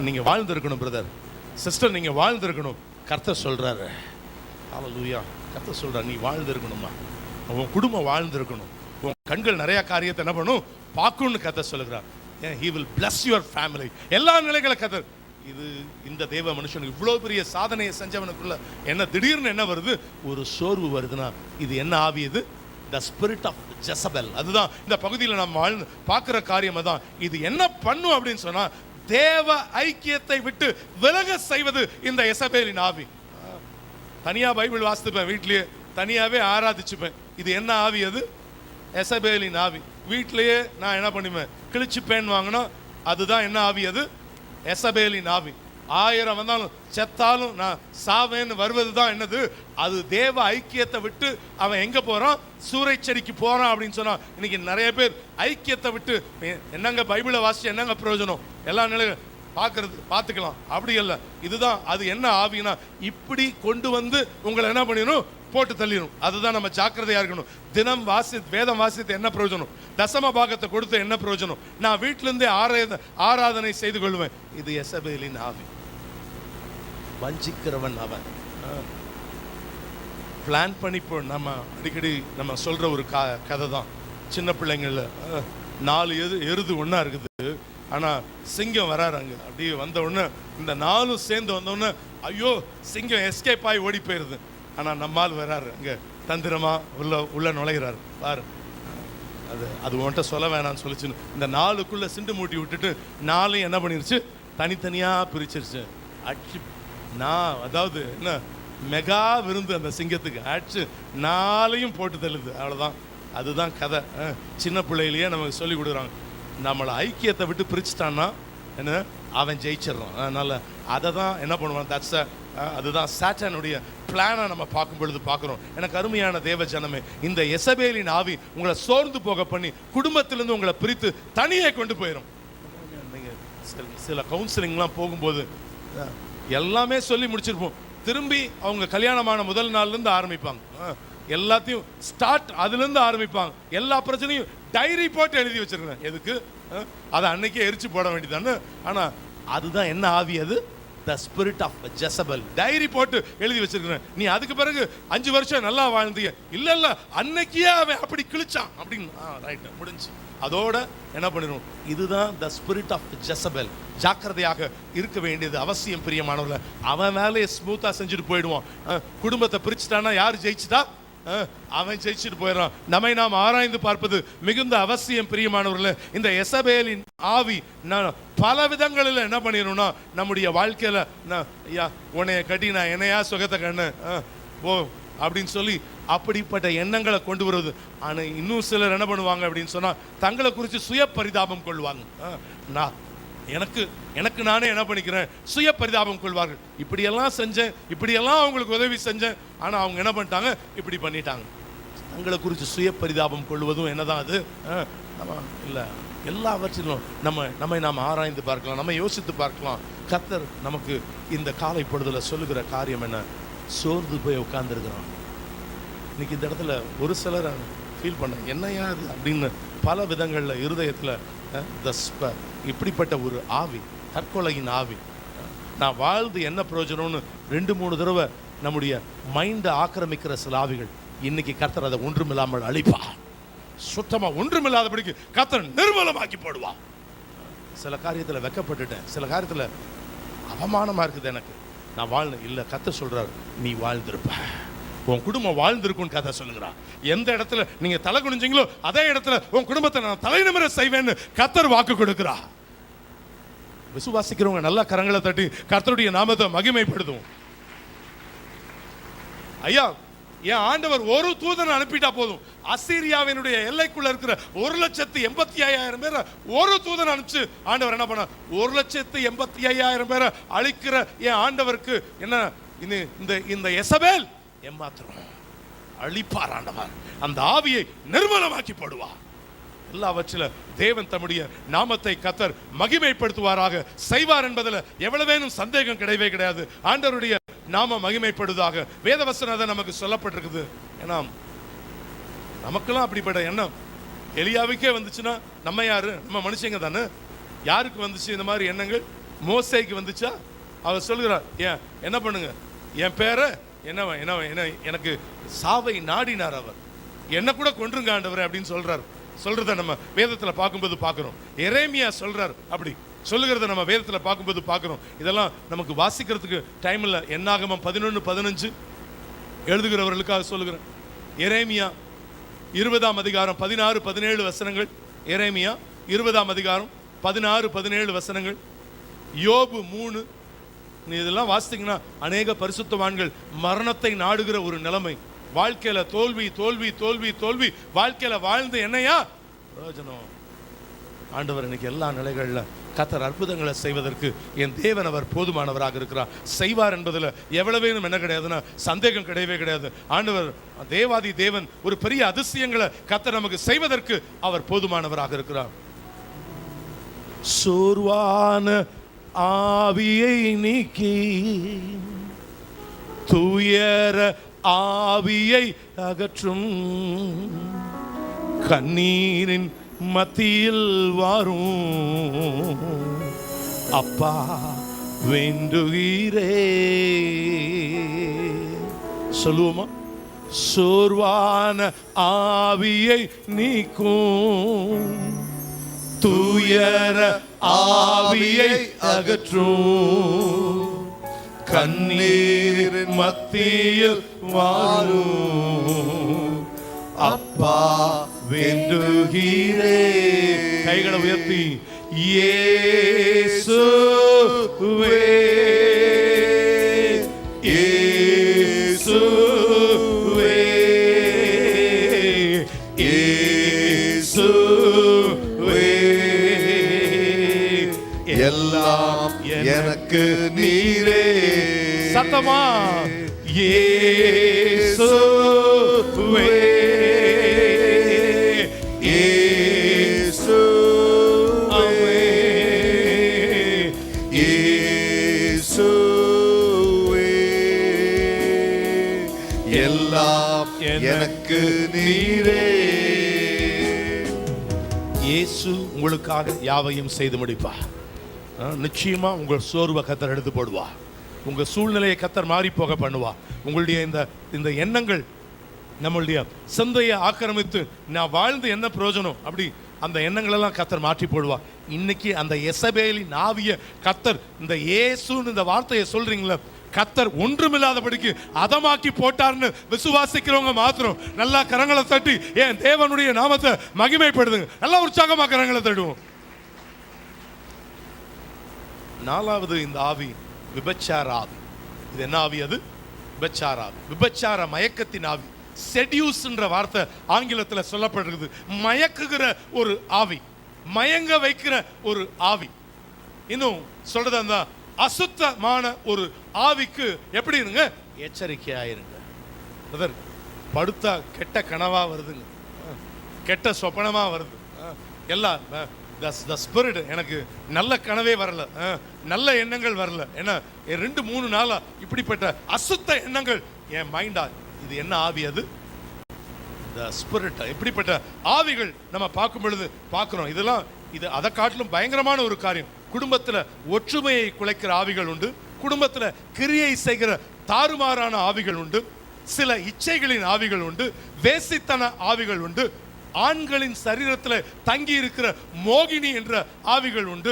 நீங்க வாழ்ந்திருக்கணும் பிரதர் சிஸ்டர், நீங்க வாழ்ந்திருக்கணும். கர்த்தர் சொல்றாரு, ஹல்லேலூயா, கர்த்தர் சொல்றாரு, நீ வாழ்ந்திருக்கணுமா, உன் குடும்பம் வாழ்ந்திருக்கணும், உன் கண்கள் நிறைய காரியத்தை என்ன பண்ணும் பார்க்கணும்னு கர்த்தர் சொல்லுகிறார். He will bless your family. எல்லா நிலைகளை கர்த்தர். இது இந்த தேவ மனுஷனுக்கு இவ்வளவு பெரிய சாதனையை செஞ்சவனுக்குள்ள என்ன திடீர்னு என்ன வருது, ஒரு சோர்வு வருதுன்னா இது என்ன ஆவி? இது the spirit of Jezebel. அதுதான் இந்த பகுதியில் நாம் வாழ்ந்து பார்க்குற காரியம் தான். இது என்ன பண்ணும் அப்படின்னு சொன்னா, தேவ ஐக்கியத்தை விட்டு விலக செய்வது இந்த எசபேலின் ஆவி. தனியா பைபிள் வாசித்துப்பேன், வீட்லயே தனியாவே ஆராதிச்சுப்பேன். இது என்ன ஆவி? அது எசபேலின் ஆவி. வீட்லயே நான் என்ன பண்ணுவேன், கிழிச்சுப்பேன் வாங்கினா அதுதான் என்ன ஆவி? அது எசபேலின் ஆவி. 1000 வந்தாலும் செத்தாலும் நான் சாவேன்னு வருவது தான் என்னது? அது தேவ ஐக்கியத்தை விட்டு அவன் எங்க போறான்? சூறைச்செடிக்கு போறான் அப்படின்னு சொன்னா, இன்னைக்கு நிறைய பேர் ஐக்கியத்தை விட்டு என்னங்க பைபிளை வாசிச்சு என்னங்க பிரயோஜனம், எல்லா நிலையும் பார்த்துக்கலாம், அப்படி இல்லை. இதுதான் அது என்ன ஆவினா, இப்படி கொண்டு வந்து உங்களை என்ன பண்ணிடணும், போட்டு தள்ளிடும். அதுதான் நம்ம ஜாக்கிரதையா இருக்கணும். தினம் வேதம் வாசித்து என்ன பிரயோஜனம்? தசம பாகத்தை கொடுத்து என்ன பிரயோஜனம்? நான் வீட்டிலிருந்தே ஆராதனை செய்து கொள்வேன். இது எசபேலின் ஆவி. வஞ்சிக்கிறவன் அவன். பிளான் பண்ணி நம்ம அடிக்கடி நம்ம சொல்ற ஒரு கதை தான். சின்ன பிள்ளைங்கள 4 எருது ஒன்னா இருக்குது, ஆனா சிங்கம் வராறாங்க. அப்படியே வந்த உடனே இந்த 4 சேர்ந்து வந்த உடனே ஐயோ சிங்கம் எஸ்கேப் ஆகி ஓடி போயிருது. ஆனா நம்மால் வராரு, அங்க தந்திரமா உள்ள நுழைகிறாரு. பாரு, அது உன்கிட்ட சொல்ல வேணாம்னு சொல்லிச்சு. இந்த 4க்குள்ள சிண்டு மூட்டி விட்டுட்டு 4 என்ன பண்ணிருச்சு, தனித்தனியா பிரிச்சிருச்சு. அடிச்சு நான் அதாவது என்ன மெகா விருந்து அந்த சிங்கத்துக்கு அடிச்சு 4 போட்டு தள்ளுது. அவ்வளோதான். அதுதான் கதை. சின்ன பிள்ளையிலேயே நமக்கு சொல்லி கொடுக்குறாங்க. நம்மளை ஐக்கியத்தை விட்டு பிரிச்சுட்டான்னா என்ன, அவன் ஜெயிச்சிடறான். அதனால அதை தான் என்ன பண்ணுவான், அதுதான் சாத்தானுடைய பிளானை நம்ம பார்க்கும் பொழுது பார்க்குறோம். எனக்கு அருமையான தேவ ஜனமே, இந்த எசபேலின் ஆவி உங்களை சோர்ந்து போக பண்ணி குடும்பத்திலேருந்து உங்களை பிரித்து தனியே கொண்டு போயிடும். நீங்கள் சில கவுன்சிலிங்லாம் போகும்போது எல்லாமே சொல்லி முடிச்சிருப்போம், திரும்பி அவங்க கல்யாணமான முதல் நாள்லேருந்து ஆரம்பிப்பாங்க. எல்லாத்தையும் ஸ்டார்ட் அதுலேருந்து ஆரம்பிப்பாங்க. எல்லா பிரச்சனையும் டைரி போட்டு எழுதி வச்சிருக்கேன். எதுக்கு? அதை அன்னைக்கே எரிச்சு போட வேண்டியதானே. ஆனால் அதுதான் என்ன ஆவி? அது the spirit of Jezebel. Diary போட்டு எழுதி வச்சிருக்கிறேன். நீ அதுக்கு பிறகு 5 வருஷம் நல்லா வாழ்ந்தீங்க. இல்ல அன்னைக்கே அவன் அப்படி கிழிச்சான் அப்படின்னு. ரைட், முடிஞ்சு. அதோட என்ன பண்ணிடும்? இதுதான் த ஸ்பிரிட் ஆஃப் ஜெசபெல். ஜாக்கிரதையாக இருக்க வேண்டியது அவசியம் பிரியமானவர்கள. அவன் வேலையை ஸ்மூத்தா செஞ்சுட்டு போயிடுவான். குடும்பத்தை பிரிச்சுட்டான்னா யார் ஜெயிச்சுட்டா? அவன் ஜெயிச்சுட்டு போயிடறான். நம்மை நாம் ஆராய்ந்து பார்ப்பது மிகுந்த அவசியம் பிரியமானவர்களே. இந்த எசபேலின் ஆவி பல விதங்களில் என்ன பண்ணிடணும்னா, நம்முடைய வாழ்க்கையில உன்னைய கட்டி நான் என்னையா சுகத்தை கண்ணு ஓ அப்படின்னு சொல்லி அப்படிப்பட்ட எண்ணங்களை கொண்டு வருவது. ஆனால் இன்னும் சிலர் என்ன பண்ணுவாங்க அப்படின்னு சொன்னா, தங்களை குறித்து சுய பரிதாபம் கொள்வாங்க. நான் எனக்கு நானே என்ன பண்ணிக்கிறேன், சுய பரிதாபம் கொள்வார்கள். இப்படியெல்லாம் செஞ்சேன், இப்படியெல்லாம் அவங்களுக்கு உதவி செஞ்சேன், ஆனால் அவங்க என்ன பண்ணிட்டாங்க, இப்படி பண்ணிட்டாங்க. தங்களை குறித்து சுய பரிதாபம் கொள்வதும் என்னதான் அது? இல்லை, எல்லாவற்றிலும் நம்மை நாம் ஆராய்ந்து பார்க்கலாம், நம்ம யோசித்து பார்க்கலாம். கர்த்தர் நமக்கு இந்த காலை பொழுதுல சொல்லுகிற காரியம் என்ன? சோர்ந்து போய் உட்கார்ந்துருக்கிறோம். இன்னைக்கு இந்த இடத்துல ஒரு சிலர் ஃபீல் பண்ண என்னையா அது அப்படின்னு பல விதங்களில் இருதயத்தில் இப்படிப்பட்ட ஒரு ஆவி, தற்கொலையின் ஆவி. நான் வாழ்ந்து என்ன பிரயோஜனம்னு 2-3 தடவை நம்முடைய மைண்டை ஆக்கிரமிக்கிற சில ஆவிகள் இன்னைக்கு கர்த்தர் அதை ஒன்றுமில்லாமல் அழிப்பா. சுத்தமா ஒன்றுமில்லாதபடிக்கு கர்த்தர் நிர்மூலமாக்கி போடுவா. சில காரியத்தில் வெக்கப்பட்டுட்டேன், சில காரியத்தில் அவமானமா இருக்குது எனக்கு, நான் வாழ்ந்தேன். இல்லை, கர்த்தர் சொல்றாரு, நீ வாழ்ந்திருப்ப, உன் குடும்பம் வாழ்ந்திருக்கும் கதை சொல்லுகிறா. எந்த இடத்துல நீங்க தலை குனிஞ்சீங்களோ அதே இடத்துல உன் குடும்பத்தை நான் தலை நிமிர செய்வேன்னு கர்த்தர் வாக்கு கொடுக்கிறா. விசுவாசிக்கிறவங்க நல்லா கரங்களை தட்டி கர்த்தருடைய நாமத்தை மகிமைப்படுத்தும். ஐயா, என் ஆண்டவர் ஒரு தூதனை அனுப்பிட்டா போதும், அசீரியாவினுடைய எல்லைக்குள்ள இருக்கிற 1,85,000 பேரை ஒரு தூதனை அனுப்பிச்சு ஆண்டவர் என்ன பண்ண, 1,85,000 பேரை அழிக்கிற என் ஆண்டவருக்கு என்ன, இந்த எசபேல் ஏமாத்திரம் அழிப்பார் ஆண்டவர், அந்த ஆவியை நிர்மூலமாக்கி போடுவார். எல்லாவற்றில தேவன் தம்முடைய நாமத்தை கர்த்தர் மகிமைப்படுத்துவாராக செய்வார் என்பதில் எவ்வளவேனும் சந்தேகம் கிடையவே கிடையாது. ஆண்டவருடைய நாம மகிமைப்படுவதாக வேதவசனம் அதை நமக்கு சொல்லப்பட்டிருக்குது. ஏன்னா நமக்கெல்லாம் அப்படிப்பட்ட எண்ணம் எலியாவுக்கே வந்துச்சுன்னா நம்ம யாரு, நம்ம மனுஷங்க தானே. யாருக்கு வந்துச்சு இந்த மாதிரி எண்ணங்கள்? மோசேக்கு வந்துச்சா? அவர் சொல்கிறார், ஏன் என்ன பண்ணுங்க, என் பேரை என்ன எனக்கு சாவை நாடினார், அவர் என்ன கூட கொன்றுங்க ஆண்டவரே அப்படின்னு சொல்றத நம்ம வேதத்துல பார்க்கும்போது பார்க்கிறோம். எரேமியா சொல்றார், அப்படி சொல்லுகிறத நம்ம வேதத்துல பார்க்கும்போது பார்க்கிறோம். இதெல்லாம் நமக்கு வாசிக்கிறதுக்கு டைம் இல்லை. என்னாகமம் 11:15 எழுதுகிறவர்களுக்காக சொல்லுகிறேன். எரேமியா 20ஆம் அதிகாரம் 16-17 வசனங்கள். எரேமியா 20ஆம் அதிகாரம் 16-17 வசனங்கள். யோபு 3. இதெல்லாம் வாசித்தீங்கன்னா அநேக பரிசுத்தவான்கள் மரணத்தை நாடுகிற ஒரு நிலைமை, வாழ்க்கையில தோல்வி தோல்வி தோல்வி தோல்வி, வாழ்க்கையில வாழ்ந்து என்னையா பிரயோஜனம்? ஆண்டவர் இன்னைக்கு எல்லா நிலைகள்ல கர்த்தர் அற்புதங்களை செய்வதற்கு என் தேவன் அவர் போதுமானவராக இருக்கிறார், செய்வார் என்பதில் எவ்வளவேனும் என்ன கிடையாதுன்னா சந்தேகம் கிடையவே கிடையாது. ஆண்டவர் தேவாதி தேவன் ஒரு பெரிய அதிசயங்களை கர்த்தர் நமக்கு செய்வதற்கு அவர் போதுமானவராக இருக்கிறார். சோர்வான ஆவியை நீக்கி துயர ஆவியை அகற்றும், கண்ணீரின் மத்தியில் வாரும் அப்பா வேண்டுகிறே. சொல்லுவோமா? சோர்வான ஆவியை நீக்கும், துயர ஆவியை அகற்றும், கண்ணீரின் மத்தியில் வாரும் அப்பா வேண்டுகிறே. கைகளை உயர்த்தி இயேசுவே இயேசுவே இயேசுவே எல்லாம் எனக்கு நீரே. சத்தமா இயேசுவே இயேசுவே இயேசுவே எல்லாம் எனக்கு நீரே. இயேசு உங்களுக்காக யாவையும் செய்து முடிப்பார். நிச்சயமா உங்கள் சோர்வை கர்த்தர் எடுத்து போடுவா, உங்க சூழ்நிலையை கர்த்தர் மாறி போக பண்ணுவா. உங்களுடைய இந்த எண்ணங்கள் நம்மளுடைய சிந்தையை ஆக்கிரமித்து நான் வாழ்ந்து என்ன பிரயோஜனம் அப்படி அந்த எண்ணங்களெல்லாம் கர்த்தர் மாற்றி போடுவா. இன்னைக்கு அந்த எசபேலின் ஆவிய கர்த்தர் இந்த இயேசுன்னு இந்த வார்த்தையை சொல்றீங்களா, கர்த்தர் ஒன்றுமில்லாதபடிக்கு அதமாக்கி போட்டார்னு விசுவாசிக்கிறவங்க மாத்திரம் நல்லா கரங்களை தட்டி ஏன் தேவனுடைய நாமத்தை மகிமைப்படுதுங்க. நல்லா உற்சாகமா கரங்களை தட்டுவோம். 4வது இந்த ஆவி விபச்சார ஆவி. இது என்ன ஆவி? அது விபச்சார ஆவி, விபச்சார மயக்கத்தின் ஆவி. செடியூஸ்ன்ற வார்த்தை ஆங்கிலத்தில் சொல்லப்படுகிறது. மயக்குகிற ஒரு ஆவி, மயங்க வைக்கிற ஒரு ஆவி. இன்னும் சொல்றது அந்த அசுத்தமான ஒரு ஆவிக்கு எப்படி இருங்க, எச்சரிக்கையாயிருங்க. படுத்தா கெட்ட கனவா வருதுங்க, கெட்ட சொப்பனமா வருது. எல்லாம் the spirit எனக்கு நல்ல கனவே வரல, நல்ல எண்ணங்கள் வரல. ஏன்னா 2-3 நாளா இப்படிப்பட்ட அசுத்த எண்ணங்கள் என் மைண்டா. இது என்ன ஆவி? அது the spirit. இப்படிப்பட்ட ஆவிகள் நம்ம பார்க்கும் பொழுது பார்க்கிறோம். இதெல்லாம் இது அதை காட்டிலும் பயங்கரமான ஒரு காரியம். குடும்பத்துல ஒற்றுமையை குலைக்கிற ஆவிகள் உண்டு, குடும்பத்துல கிரியை செய்கிற தாறுமாறான ஆவிகள் உண்டு, சில இச்சைகளின் ஆவிகள் உண்டு, வேசித்தன ஆவிகள் உண்டு, ஆண்களின் சரீரத்தில் தங்கி இருக்கிற மோகினி என்ற ஆவிகள் உண்டு,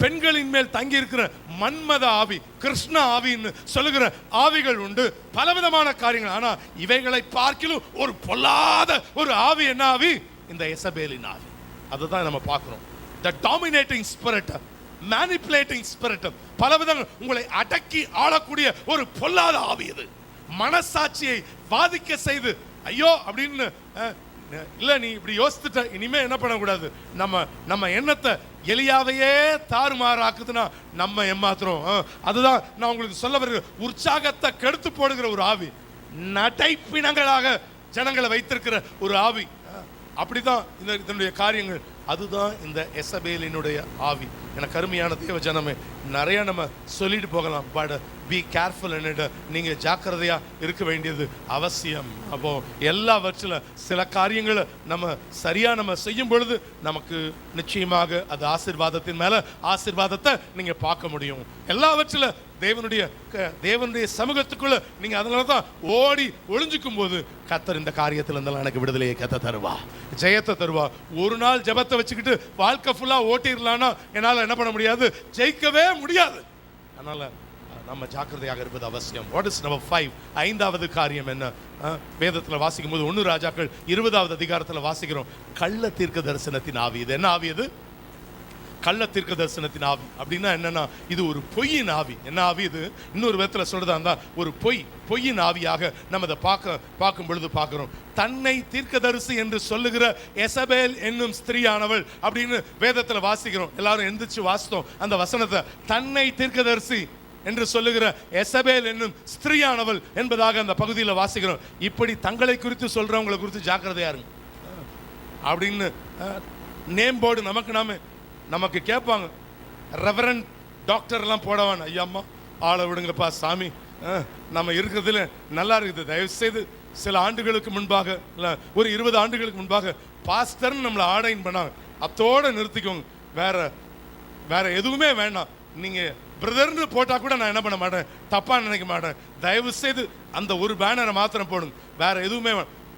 பெண்களின் மேல் தங்கி இருக்கிற மன்மத ஆவி, கிருஷ்ண ஆவின்னு சொல்லுகிற ஆவிகள் உண்டு, பலவிதமான காரியங்கள். ஆனா இவைகளை பார்க்கிலும் ஒரு பொல்லாத ஒரு ஆவி என்ன ஆவி? இந்த எசபேலின் ஆவி. அதுதான் நம்ம பார்க்கிறோம். the dominating spirit, manipulating spirit, பலவிதங்கள் உங்களை அடக்கி ஆளக்கூடிய ஒரு பொல்லாத ஆவி. இது மனசாட்சியை வாதிக்க செய்து ஐயோ அப்படின்னு இல்ல நீ இப்படி யோசித்துட்ட, இனிமே என்ன பண்ணக்கூடாது, நம்ம எண்ணத்தை எலியாவையே தாறுமாறாக்குதுன்னா நம்ம ஏமாத்துறோம். அதுதான் நான் உங்களுக்கு சொல்ல வருகிற உற்சாகத்தை கெடுத்து போடுகிற ஒரு ஆவி, நடைப்பிணங்களாக ஜனங்களை வைத்திருக்கிற ஒரு ஆவி. அப்படிதான் இதனுடைய காரியங்கள். அதுதான் இந்த எசபேலினுடைய ஆவி. எனக்கு அருமையான தேவ ஜனமே, நிறைய நம்ம சொல்லிட்டு போகலாம், பட் பி கேர்ஃபுல். நீங்க ஜாக்கிரதையா இருக்க வேண்டியது அவசியம். அப்போ எல்லாவற்றில சில காரியங்களை நம்ம சரியா நம்ம செய்யும் பொழுது நமக்கு நிச்சயமாக அது ஆசீர்வாதத்தின் மேல ஆசீர்வாதத்தை நீங்க பார்க்க முடியும். எல்லாவற்றில தேவனுடைய சமூகத்துக்குள்ள நீங்க அதனால தான் ஓடி ஒளிஞ்சுக்கும் போது கர்த்தர் இந்த காரியத்தில் இருந்தாலும் எனக்கு விடுதலையை கத்த தருவா, ஜெயத்தை தருவா. ஒரு நாள் ஜெபத்தை வச்சுக்கிட்டு வாழ்க்கை ஃபுல்லா ஓட்டிடலான்னா என்னால என்ன பண்ண முடியாது, ஜெயிக்கவே முடியாது. அதனால நம்ம ஜாக்கிரதையாக இருப்பது அவசியம். What is number 5? ஐந்தாவது காரியம் என்ன? வேதத்தில் வாசிக்கும் போது 1 ராஜாக்கள் 20வது அதிகாரத்தில் வாசிக்கிறோம், கள்ள தீர்க்க தரிசனத்தின் ஆவி. இது என்ன ஆவி? இது கள்ள தீர்க்க தரிசனத்தின் ஆவி. அப்படின்னா என்னன்னா, இது ஒரு பொய்யின் ஆவி. என்ன ஆவி இது? இன்னொரு விதத்தில் சொல்றதா இருந்தா ஒரு பொய்யின் ஆவியாக நம்ம அதை பார்க்கும் பொழுது பார்க்கிறோம். தன்னை தீர்க்கதரிசி என்று சொல்லுகிற எசபேல் என்னும் ஸ்திரீயானவள் அப்படின்னு வேதத்தில் வாசிக்கிறோம். எல்லாரும் எந்திரிச்சு வாசித்தோம் அந்த வசனத்தை. தன்னை தீர்க்கதரிசி என்று சொல்லுகிற எசபேல் என்னும் ஸ்திரீயானவள் என்பதாக அந்த பகுதியில் வாசிக்கிறோம். இப்படி தங்களை குறித்து சொல்றவங்களை குறித்து ஜாக்கிரதையா இருங்க அப்படின்னு நேம் போர்டு நமக்கு கேட்பாங்க. ரெவரண்ட் டாக்டர் எல்லாம் போடவான், ஐயாம்மா ஆளை விடுங்கப்பா சாமி, நம்ம இருக்கிறதுல நல்லா இருக்குது, தயவு செய்து சில ஆண்டுகளுக்கு முன்பாக இல்லை ஒரு 20 ஆண்டுகளுக்கு முன்பாக பாஸ்டர்னு நம்மளை ஆடைன் பண்ணாங்க, அத்தோட நிறுத்திக்கோங்க, வேற எதுவுமே வேண்டாம். நீங்க பிரதர்னு போட்டா கூட நான் என்ன பண்ண மாட்டேன், தப்பா நினைக்க மாட்டேன். தயவு செய்து அந்த ஒரு பேனரை மாத்திரம் போடுங்க, வேற எதுவுமே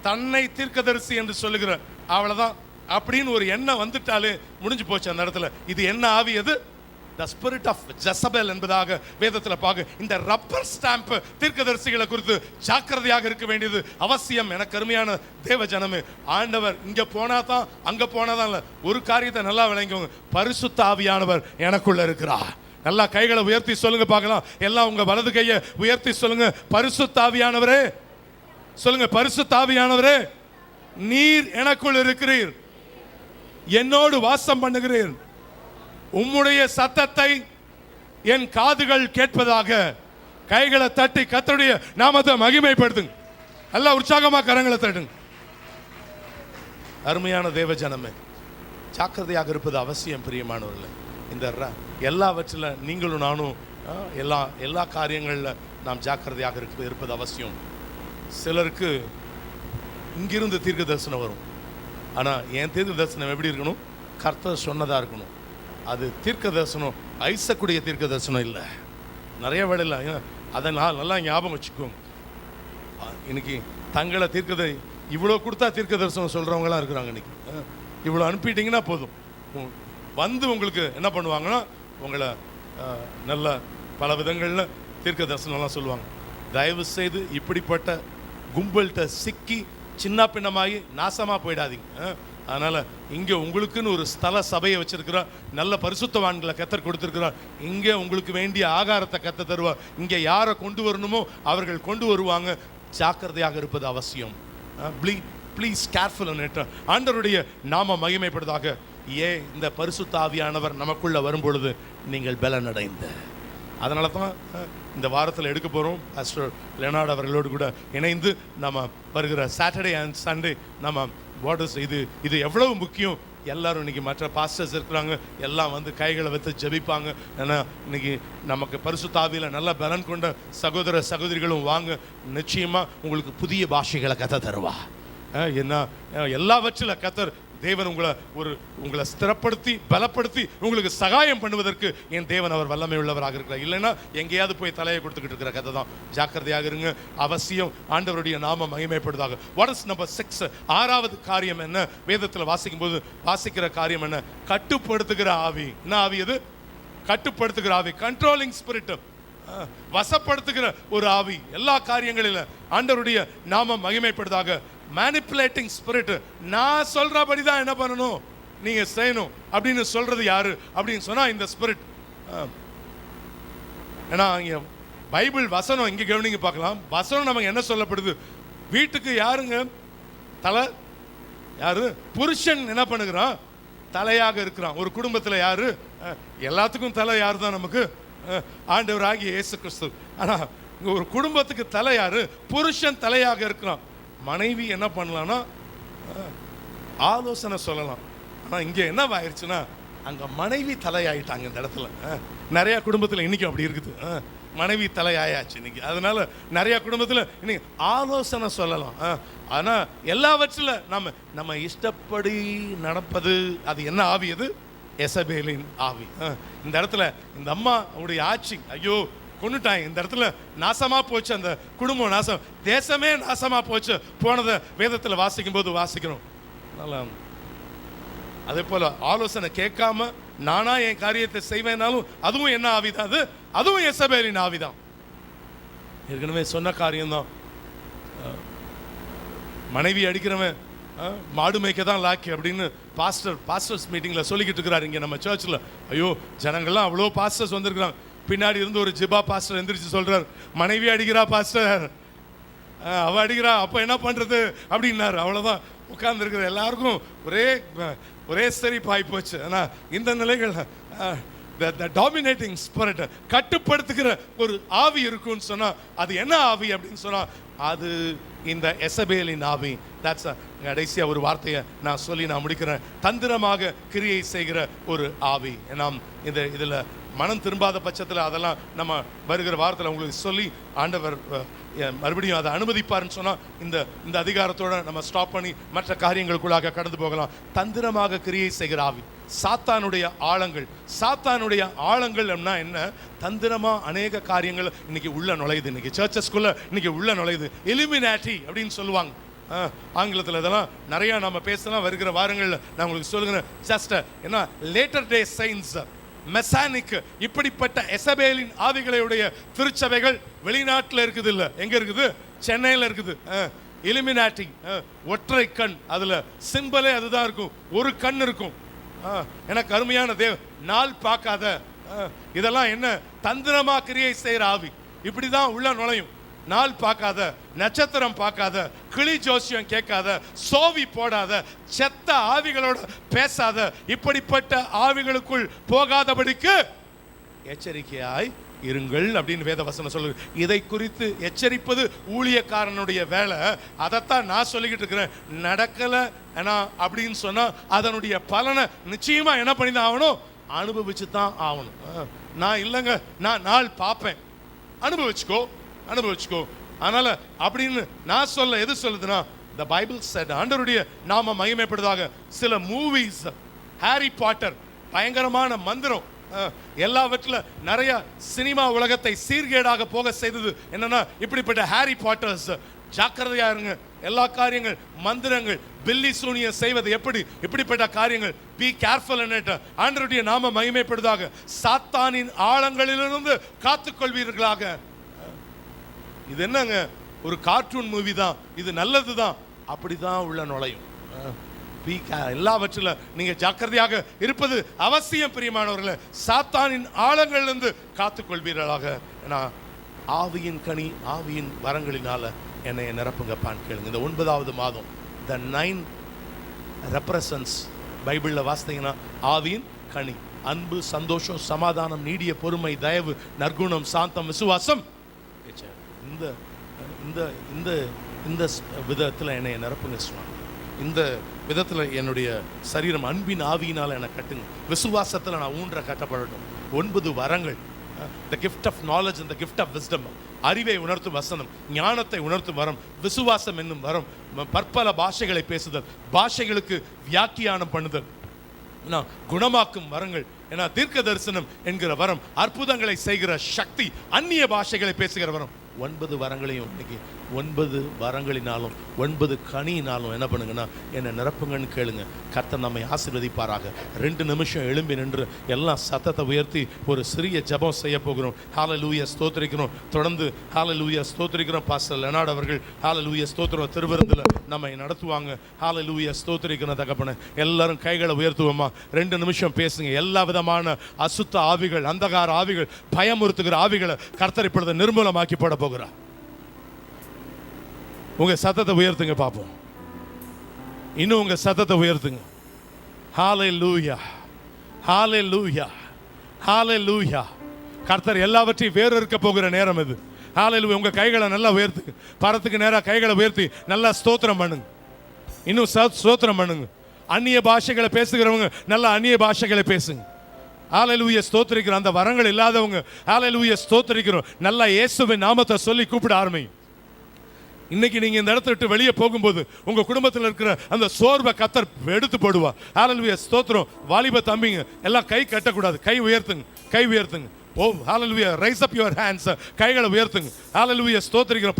தன்னை தீர்க்கதரிசி என்று சொல்லுகிற அவ்வளவுதான் அப்படின்னு ஒரு எண்ணம் வந்துட்டாலே முடிஞ்சு போச்சு அந்த இடத்துல. இது என்ன ஆவி? அது the spirit of Jezebel என்பதாக வேதத்தில் பார்க்க. இந்த ரப்பர் ஸ்டாம்ப் தீர்க்கதரிசிகளை குறித்து ஜாக்கிரதையாக இருக்க வேண்டியது அவசியம். எனக்கு அருமையான தேவ ஜனமே, ஆண்டவர் இங்க போனாதான் அங்க போனாதான் இல்ல, ஒரு காரியத்தை நல்லா விளங்கிக்கோங்க, பரிசுத்த ஆவியானவர் எனக்குள்ள இருக்கிறார். நல்லா கைகளை உயர்த்தி சொல்லுங்க பார்க்கலாம். எல்லாம் உங்க வலது கையை உயர்த்தி சொல்லுங்க, பரிசுத்த ஆவியானவரே. சொல்லுங்க, பரிசுத்த ஆவியானவரே, நீர் எனக்குள் இருக்கிறீர், என்னோடு வாசம் பண்ணுகிறீர், உம்முடைய சத்தத்தை என் காதுகள் கேட்பதாக. கைகளை தட்டி கர்த்தருடைய நாமத்தை மகிமைப்படுத்துங்க. நல்லா உற்சாகமா கரங்களை தட்டுங்க. அருமையான தேவ ஜனமே, ஜாக்கிரதையாக இருப்பது அவசியம் பிரியமானவர்களே. இந்த எல்லாவற்றில் நீங்களும் நானும் எல்லா காரியங்களில் நாம் ஜாக்கிரதையாக இருப்பது அவசியம். சிலருக்கு இங்கிருந்து தீர்க்க தரிசனம் வரும், ஆனால் என் தீர்க்க தரிசனம் எப்படி இருக்கணும்? கர்த்தர் சொன்னதாக இருக்கணும். அது தீர்க்க தரிசனம் ஐசக்கூடிய தீர்க்க தரிசனம் இல்லை. நிறைய வேலையில் அதை நல்லா ஞாபகம் வச்சுக்கோங்க. இன்னைக்கு தங்களை தீர்க்கதை இவ்வளோ கொடுத்தா தீர்க்க தரிசனம் சொல்கிறவங்களாம் இருக்கிறாங்க. இன்னைக்கு இவ்வளோ அனுப்பிட்டீங்கன்னா போதும், வந்து உங்களுக்கு என்ன பண்ணுவாங்கன்னா உங்களை நல்ல பல விதங்களில் தீர்க்க தரிசனம்லாம் சொல்லுவாங்க. தயவு செய்து இப்படிப்பட்ட கும்பல்கிட்ட சிக்கி சின்ன பின்னமாகி நாசமாக போயிடாதீங்க. அதனால் இங்கே உங்களுக்குன்னு ஒரு ஸ்தல சபையை வச்சிருக்கிறார், நல்ல பரிசுத்தவான்களை கர்த்தர் கொடுத்துருக்கிறார். இங்கே உங்களுக்கு வேண்டிய ஆகாரத்தை கர்த்தர் தருவார். இங்கே யாரை கொண்டு வரணுமோ அவர்கள் கொண்டு வருவாங்க. ஜாக்கிரதையாக இருப்பது அவசியம். Please careful. ஆண்டவருடைய நாம மகிமைப்படுதாக. இந்த பரிசுத்த ஆவியானவர் நமக்குள்ள வரும்பொழுது நீங்கள் பலன் அடைந்த. அதனால தான் இந்த வாரத்தில் எடுக்க போகிறோம். பாஸ்டர் லெனார்ட் அவர்களோடு கூட இணைந்து நம்ம வருகிற சாட்டர்டே அண்ட் சண்டே நம்ம இது எவ்வளவு முக்கியம். எல்லாரும் இன்னைக்கு மற்ற பாஸ்டர்ஸ் இருக்கிறாங்க, எல்லாம் வந்து கைகளை வைத்து ஜெபிப்பாங்க. ஏன்னா இன்னைக்கு நமக்கு பரிசுத்த ஆவியில் நல்ல பலன் கொண்ட சகோதர சகோதரிகளும் வாங்க. நிச்சயமாக உங்களுக்கு புதிய பாஷைகளை கத்த தருவா. என்ன எல்லாவற்றில் கத்தர் தேவன் உங்களை ஸ்திரப்படுத்தி பலப்படுத்தி உங்களுக்கு சகாயம் பண்ணுவதற்கு என் தேவன் அவர் வல்லமை உள்ளவராக இருக்கிறார். இல்லைன்னா எங்கேயாவது போய் தலையை கொடுத்துக்கிட்டு இருக்கிற கதை தான். ஜாக்கிரதையாக இருங்க, அவசியம். ஆண்டவருடைய நாம மகிமைப்படுவதாக. What is number 6? 6வது காரியம் என்ன? வேதத்தில் வாசிக்கிற காரியம் என்ன? கட்டுப்படுத்துகிற ஆவி. என்ன ஆவி அது? கட்டுப்படுத்துகிற ஆவி, கண்ட்ரோலிங் ஸ்பிரிட், வசப்படுத்துகிற ஒரு ஆவி. எல்லா காரியங்களிலும் ஆண்டவருடைய நாம மகிமைப்படுவதாக. மேனிப்புலேட்டிங் ஸ்பிரிட், நான் சொல்றபடி தான் என்ன பண்ணணும், நீங்க செய்யணும் அப்படின்னு சொல்றது யாரு அப்படின்னு சொன்னா இந்த ஸ்பிரிட். ஏன்னா இங்க பைபிள் வசனம் இங்க கவனிங்க பார்க்கலாம். வசனம் நமக்கு என்ன சொல்லப்படுது? வீட்டுக்கு யாருங்க தலை? யாரு? புருஷன் என்ன பண்ணுகிறான்? தலையாக இருக்கிறான். ஒரு குடும்பத்தில் யாரு? எல்லாத்துக்கும் தலை யாரு தான்? நமக்கு ஆண்டவராகிய இயேசு கிறிஸ்து. ஆனா இங்க ஒரு குடும்பத்துக்கு தலை யாரு? புருஷன் தலையாக இருக்கிறான். மனைவி என்ன பண்ணலாம்னா ஆலோசனை சொல்லலாம். ஆனா இங்க என்ன ஆயிடுச்சுன்னா அங்க மனைவி தலையாயிட்டாங்க. இந்த இடத்துல நிறைய குடும்பத்தில் இன்னைக்கு அப்படி இருக்குது. மனைவி தலையாயாச்சு இன்னைக்கு. அதனால நிறைய குடும்பத்தில் இன்னைக்கு ஆலோசனை சொல்லலாம். ஆனா எல்லாவற்றில் நம்ம இஷ்டப்படி நடப்பது அது என்ன ஆவி? அது எசபேலின் ஆவி. இந்த இடத்துல இந்த அம்மா அவருடைய ஆட்சி, ஐயோ கொண்டுட்டாங்க, இந்த இடத்துல நாசமா போச்சு, அந்த குடும்பம் நாசம், தேசமே நாசமா போச்சு போனதை வேதத்தில் வாசிக்கும் போது வாசிக்கிறோம். அதனால அதே போல ஆலோசனை கேட்காம நானா என் காரியத்தை செய்வேனாலும் அதுவும் என்ன ஆவிதான்? அதுவும் எசபேலின் ஆவிதான். ஏற்கனவே சொன்ன காரியம்தான். மனைவி அடிக்கிறவன் மாடு மேய்க்க தான் லாக்கி அப்படின்னு பாஸ்டர்ஸ் மீட்டிங்ல சொல்லிக்கிட்டு இருக்கிறாரு இங்க நம்ம சர்ச்சில். ஐயோ ஜனங்கள்லாம் அவ்வளோ பாஸ்டர்ஸ் வந்திருக்கிறாங்க. பின்னாடி இருந்து ஒரு ஜிபா பாஸ்டர் எந்திரிச்சு சொல்றாரு, மனைவி அடிக்கிறா பாஸ்டர், அவ அடிக்கிறா, அப்ப என்ன பண்றது அப்படின்னாரு. அவ்வளவுதான். உட்கார்ந்து இருக்கிற எல்லாருக்கும் ஒரே சிரிப்பாய் போச்சு. ஆனா இந்த நிலைகள் டாமினேட்டிங் ஸ்பிரிட், கட்டுப்படுத்துகிற ஒரு ஆவி இருக்குன்னு சொன்னா அது என்ன ஆவி அப்படின்னு சொன்னா அது இந்த எசபேலின் ஆவி. கடைசியா ஒரு வார்த்தையை நான் சொல்லி நான் முடிக்கிறேன். தந்திரமாக கிரியை செய்கிற ஒரு ஆவி. நாம் இதுல மனம் திரும்பாத பட்சத்தில் அதெல்லாம் நம்ம வருகிற வாரத்தில் உங்களுக்கு சொல்லி ஆண்டவர் மறுபடியும் அதை அனுமதிப்பாருன்னு சொன்னால் இந்த அதிகாரத்தோட நம்ம ஸ்டாப் பண்ணி மற்ற காரியங்களுக்குள்ளாக கடந்து போகலாம். தந்திரமாக கிரியை செய்கிற ஆவி, சாத்தானுடைய ஆழங்கள் என்ன? தந்திரமா அநேக காரியங்கள் இன்னைக்கு உள்ள நுழையுது. இன்னைக்கு சர்ச்சஸ்குள்ள இன்னைக்கு உள்ள நுழையுது. எலிமினாட்டி அப்படின்னு சொல்லுவாங்க ஆங்கிலத்தில். இதெல்லாம் நிறைய நம்ம பேசலாம் வருகிற வாரங்களில். நான் உங்களுக்கு சொல்லுகிறேன். ஜஸ்ட் என்ன லேட்டர் டே சயின்ஸ், மெசானிக், இப்படிப்பட்ட எசபேலின் ஆவிகளுடைய திருச்சபைகள் வெளிநாட்டில் இருக்குது. இல்ல எங்க இருக்குது? சென்னையில் இருக்குது. எலிமினாட்டி, ஒற்றை கண், அதுல சிம்பலே அதுதான் இருக்கும். ஒரு கண் இருக்கும். எனக்கு அருமையான நாள் பார்க்காத, இதெல்லாம் என்ன? தந்திரமா கிரியை செய்யற ஆவி. இப்படிதான் உள்ள நுழையும். நாள் பார்க்காத, நட்சத்திரம் பார்க்காத, கிளி ஜோசியம் கேட்காத, சோவி போடாத, செத்த ஆவிகளோட பேசாத, இப்படிப்பட்ட ஆவிகளுக்குள் போகாதபடிக்கு எச்சரிக்கையாய் இருங்கள் அப்படின்னு வேத வசனம் சொல்லுது. இதை குறித்து எச்சரிப்பது ஊழியக்காரனுடைய வேலை. அதைத்தான் நான் சொல்லிக்கிட்டு இருக்கிறேன். நடக்கல அப்படின்னு சொன்னா அதனுடைய பலனை நிச்சயமா என்ன பண்ணி தான் ஆகணும்? அனுபவிச்சு தான் ஆகணும். நான் இல்லைங்க, நான் நாள் பார்ப்பேன், அனுபவிச்சுக்கோ. அதனால அப்படின்னு நான் சொல்ல எது சொல்லுதுன்னா the Bible said, ஆண்டவருடைய நாம மகிமைப்படுவதாக. சில மூவிஸ், ஹாரி பாட்டர், பயங்கரமான மந்திரம், எல்லாவற்றில் நிறைய சினிமா உலகத்தை சீர்கேடாக போக செய்தது என்னன்னா இப்படிப்பட்ட ஹாரி பாட்டர்ஸ். ஜாக்கிரதையா இருங்க. எல்லா காரியங்கள், மந்திரங்கள், பில்லி சூனியம் செய்வது எப்படி, இப்படிப்பட்ட காரியங்கள், பி கேர்ஃபுல் in it. ஆண்டவருடைய நாம மகிமைப்படுவதாக. சாத்தானின் ஆழங்களிலிருந்து காத்துக்கொள்வீர்களாக. இது என்னங்க? ஒரு கார்ட்டூன் மூவி தான், இது நல்லதுதான், அப்படிதான் உள்ள நுழையும். எல்லாவற்றில நீங்க ஜாக்கிரதையாக இருப்பது அவசியம் பிரியமானவர்களே. சாத்தானின் ஆழங்களிலிருந்து காத்துக்கொள்வீர்களாக. ஆவியின் கனி, ஆவியின் வரங்களினால என்னை நிரப்புங்கப்பான்னு கேளுங்க. இந்த 9வது மாதம், the 9 represents, பைபிள்ல வாசித்தீங்கன்னா ஆவியின் கனி, அன்பு, சந்தோஷம், சமாதானம், நீடிய பொறுமை, தயவு, நற்குணம், சாந்தம், விசுவாசம். இந்த விதத்தில் என்னை நிரப்புங்க சுவாமி. இந்த விதத்தில் என்னுடைய சரீரம் அன்பின் ஆவியினால் என்னை கட்டுங்க. விசுவாசத்தில் நான் ஊன்ற கட்டப்படட்டும். 9 வரங்கள், the gift of knowledge and the gift of wisdom, அறிவை உணர்த்தும் வசனம், ஞானத்தை உணர்த்தும் வரம், விசுவாசம் என்னும் வரம், பற்பல பாஷைகளை பேசுதல், பாஷைகளுக்கு வியாக்கியானம் பண்ணுதல், குணமாக்கும் வரங்கள், தீர்க்க தரிசனம் என்கிற வரம், அற்புதங்களை செய்கிற சக்தி, அந்நிய பாஷைகளை பேசுகிற வரம். 9 வரங்களையும் இன்னைக்கு 9 வரங்களினாலும் 9 கனியினாலும் என்ன பண்ணுங்கன்னா என்னை நிரப்புங்கன்னு கேளுங்க. கர்த்தர் நம்மை ஆசீர்வதிப்பாராக. 2 நிமிஷம் எழும்பி நின்று எல்லாம் சத்தத்தை உயர்த்தி ஒரு சிறிய ஜெபம் செய்ய போகிறோம். ஹல்லேலூயா ஸ்தோத்திரிக்கிறோம். தொடர்ந்து ஹல்லேலூயா ஸ்தோத்திரிக்கிறோம். பாஸ்டர் லெனார்ட் அவர்கள் ஹல்லேலூயா ஸ்தோத்திரம் திருவிருந்தில் நம்மை நடத்துவாங்க. ஹல்லேலூயா ஸ்தோத்திரிக்கிறோம் தகப்பனே. எல்லாரும் கைகளை உயர்த்துவோமா? 2 நிமிஷம் பேசுங்க. எல்லா விதமான அசுத்த ஆவிகள், அந்தகார ஆவிகள், பயமுறுத்துகிற ஆவிகளை கர்த்தர் இப்பொழுது நிர்மூலமாக்கி போட போகிறார். உங்க சத்தத்தை உயர்த்துங்க பாப்போம். இன்னும் உங்க சத்தத்தை உயர்த்துங்க. ஹல்லேலூயா, ஹல்லேலூயா, ஹல்லேலூயா. கர்த்தர் எல்லாவற்றையும் வேறு இருக்க போகிற நேரம் இது. ஹல்லேலூயா. உங்க கைகளை நல்லா உயர்த்துங்க. பரத்துக்கு நேரா கைகளை உயர்த்தி நல்லா ஸ்தோத்திரம் பண்ணுங்க. இன்னும் ஸ்தோத்திரம் பண்ணுங்க. அந்நிய பாஷைகளை பேசுகிறவங்க நல்லா அந்நிய பாஷைகளை பேசுங்க. ஹல்லேலூயா ஸ்தோத்திரிக்கிறோம். அந்த வரங்கள் இல்லாதவங்க ஹல்லேலூயா ஸ்தோத்திரிக்கிறோம். நல்லா இயேசுவின் நாமத்தை சொல்லி கூப்பிட ஆரம்பிங்க. இன்னைக்கு நீங்க இந்த இடத்தை விட்டு வெளியே போகும்போது உங்க குடும்பத்தில் இருக்கிற அந்த சோர்வை கர்த்தர் எடுத்து போடுவா. ஹல்லேலூயா ஸ்தோத்திரம். வாலிப தம்பிங்க எல்லாம் கை கட்டக்கூடாது. கை உயர்த்துங்க, கை உயர்த்துங்க. Oh hallelujah. Rise up your hands. கைகளை உயர்த்துங்க. ஹல்லேலூயா ஸ்தோத்திரிக்கிறோம்.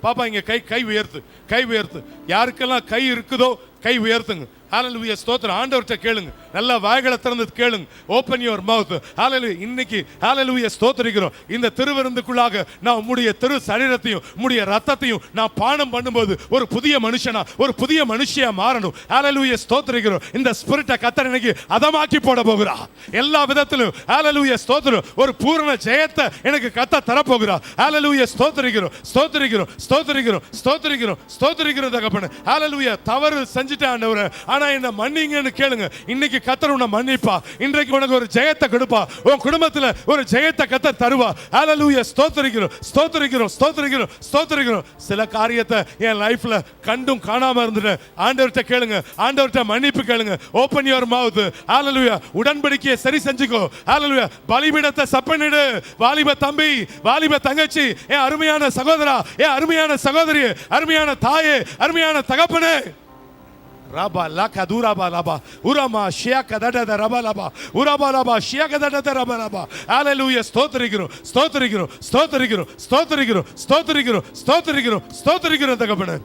பாப்பா இங்க கை உயர்த்து, கை உயர்த்து. யாருக்கெல்லாம் கை இருக்குதோ கை உயர்த்துங்க. ஹல்லேலூயா ஸ்தோத்திரம். ஆண்டவர்கிட்ட கேளுங்க. நல்லா வாய்களை திறந்து கேளுங்க. Open your mouth. ஹல்லேலூயா. இன்னைக்கு ஹல்லேலூயா ஸ்தோத்திரிக்கிறோம். இந்த திருவிருந்துக்குள்ளாக நான் உம்முடைய திரு சரீரத்தையும் உம்முடைய ரத்தத்தையும் நான் பானம் பண்ணும்போது ஒரு புதிய மனுஷனா, ஒரு புதிய மனுஷியா மாறணும். ஹல்லேலூயா ஸ்தோத்திரிக்கிறோம். இந்த ஸ்பிரிட்டை கர்த்தர் இன்னைக்கு அதமாக்கி போட போகிறா. எல்லா விதத்திலும் ஹல்லேலூயா ஸ்தோத்திரம். ஒரு பூரண ஜெயத்தை எனக்கு கர்த்தர் தர போகிறா. ஹல்லேலூயா ஸ்தோத்திரிக்கிறோம், ஸ்தோத்திரிக்கிறோம், ஸ்தோத்திரிக்கிறோம், ஸ்தோத்திரிக்கிறோம், ஸ்தோத்திரிக்கிறோம் தகப்பனே. ஹல்லேலூயா. தவறு செஞ்சுட்டேன் ஆண்டவரே, ஆனா என்ன மன்னிங்கன்னு கேளுங்க. இன்னைக்கு கர்த்தர் உன்னை மன்னிப்பா. இன்றைக்கு உனக்கு ஒரு ஜெயத்தை கொடுப்பா. உன் குடும்பத்துல ஒரு ஜெயத்தை கர்த்தர் தருவா. ஹல்லேலூயா ஸ்தோத்திரிக்கிறோம், ஸ்தோத்திரிக்கிறோம், ஸ்தோத்திரிக்கிறோம், ஸ்தோத்திரிக்கிறோம். சில காரியத்தை என் லைஃப்ல கண்டும் காணாம இருந்துட்டேன். ஆண்டவர்கிட்ட கேளுங்க. ஆண்டவர்கிட்ட மன்னிப்பு கேளுங்க. Open your mouth. ஹல்லேலூயா. உடன்படிக்கையை சரி செஞ்சுக்கோ. ஹல்லேலூயா. பலிபீடத்தை சப்பனிடு. வாலிப தம்பி, வாலிப தங்கச்சி, என் அருமையான சகோதரா, என் அருமையான சகோதரி, அருமையான தாயே, அருமையான தகப்பனே. Raba laka duraba laba urama shiaka dada raba laba uraba laba shiaka dada raba laba. Hallelujah ஸ்தோத்திரிக்கிறோம், ஸ்தோத்திரிக்கிறோம், ஸ்தோத்திரிக்கிறோம், ஸ்தோத்திரிக்கிறோம், ஸ்தோத்திரிக்கிறோம், ஸ்தோத்திரிக்கிறோம், ஸ்தோத்திரிக்கிறோம் தகப்பனே.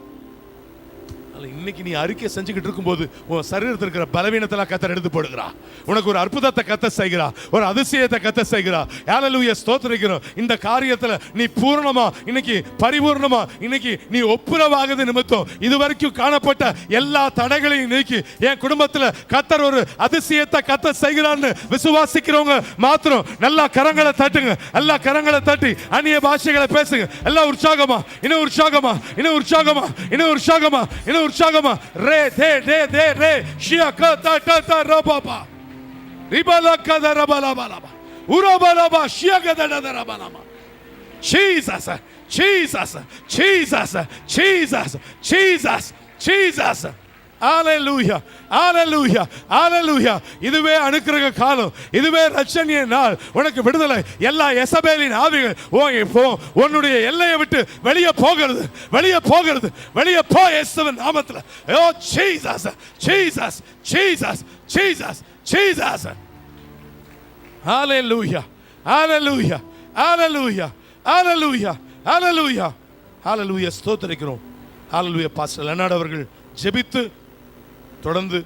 இன்னைக்கு நீ அறிக்கை செஞ்சுக்கிட்டு இருக்கும்போது உன் சரீரத்தில் இருக்கிற பலவீனத்தெல்லாம் கர்த்தர் எடுத்து போடுகிறா. உனக்கு ஒரு அற்புதத்தை கர்த்தர் செய்கிறா, ஒரு அதிசயத்தை கர்த்தர் செய்கிறா. ஹல்லேலூயா ஸ்தோத்திரிக்கிறோம். இந்த காரியத்துல நீ பூரணமா இன்னைக்கு பரிபூர்ணமா இன்னைக்கு நீ ஒப்புரவாகுது நிமித்தம் இதுவரைக்கும் காணப்பட்ட எல்லா தடைகளையும் நீக்கி என் குடும்பத்துல கர்த்தர் ஒரு அதிசயத்தை கர்த்தர் செய்கிறான்னு விசுவாசிக்கிறவங்க மாத்திரம் நல்லா கரங்களை தட்டுங்க. எல்லா கரங்களை தட்டி அந்நிய பாஷைகளை பேசுங்க. எல்லாம் உற்சாகமா, இன்னும் உற்சாகமா, இன்னும் உற்சாகமா, இன்னும் உற்சாகமா, இன்னும் உற்சாகமா. ரே தே தே தே ரே ஷியா க த ட த ர ப ப ரிபல க த ர ப ல ப ல ப உரபல ப ஷியா க த ட ர ப ல ப. Jesus, Jesus, Jesus, Jesus, Jesus, Jesus. ஹல்லேலூயா, ஹல்லேலூயா, ஹல்லேலூயா. இதுவே அனுக்கிரக காலம். இதுவே ரட்சணிய நாள். உனக்கு விடுதலை. எல்லா எசபேலின் ஆவிகள் உன்னுடைய எல்லையை விட்டு வெளியே போகிறது, வெளியே போகிறது, வெளியே போ இயேசுவின் நாமத்தில். Oh Jesus, Jesus, Jesus, Jesus, Jesus. Hallelujah, hallelujah, hallelujah, hallelujah, hallelujah, hallelujah ஸ்தோத்திரிக்கிறோம். ஹல்லேலூயா. பாஸ்டர் லெனார்ட் அவர்கள் ஜெபித்து தொடர்ந்து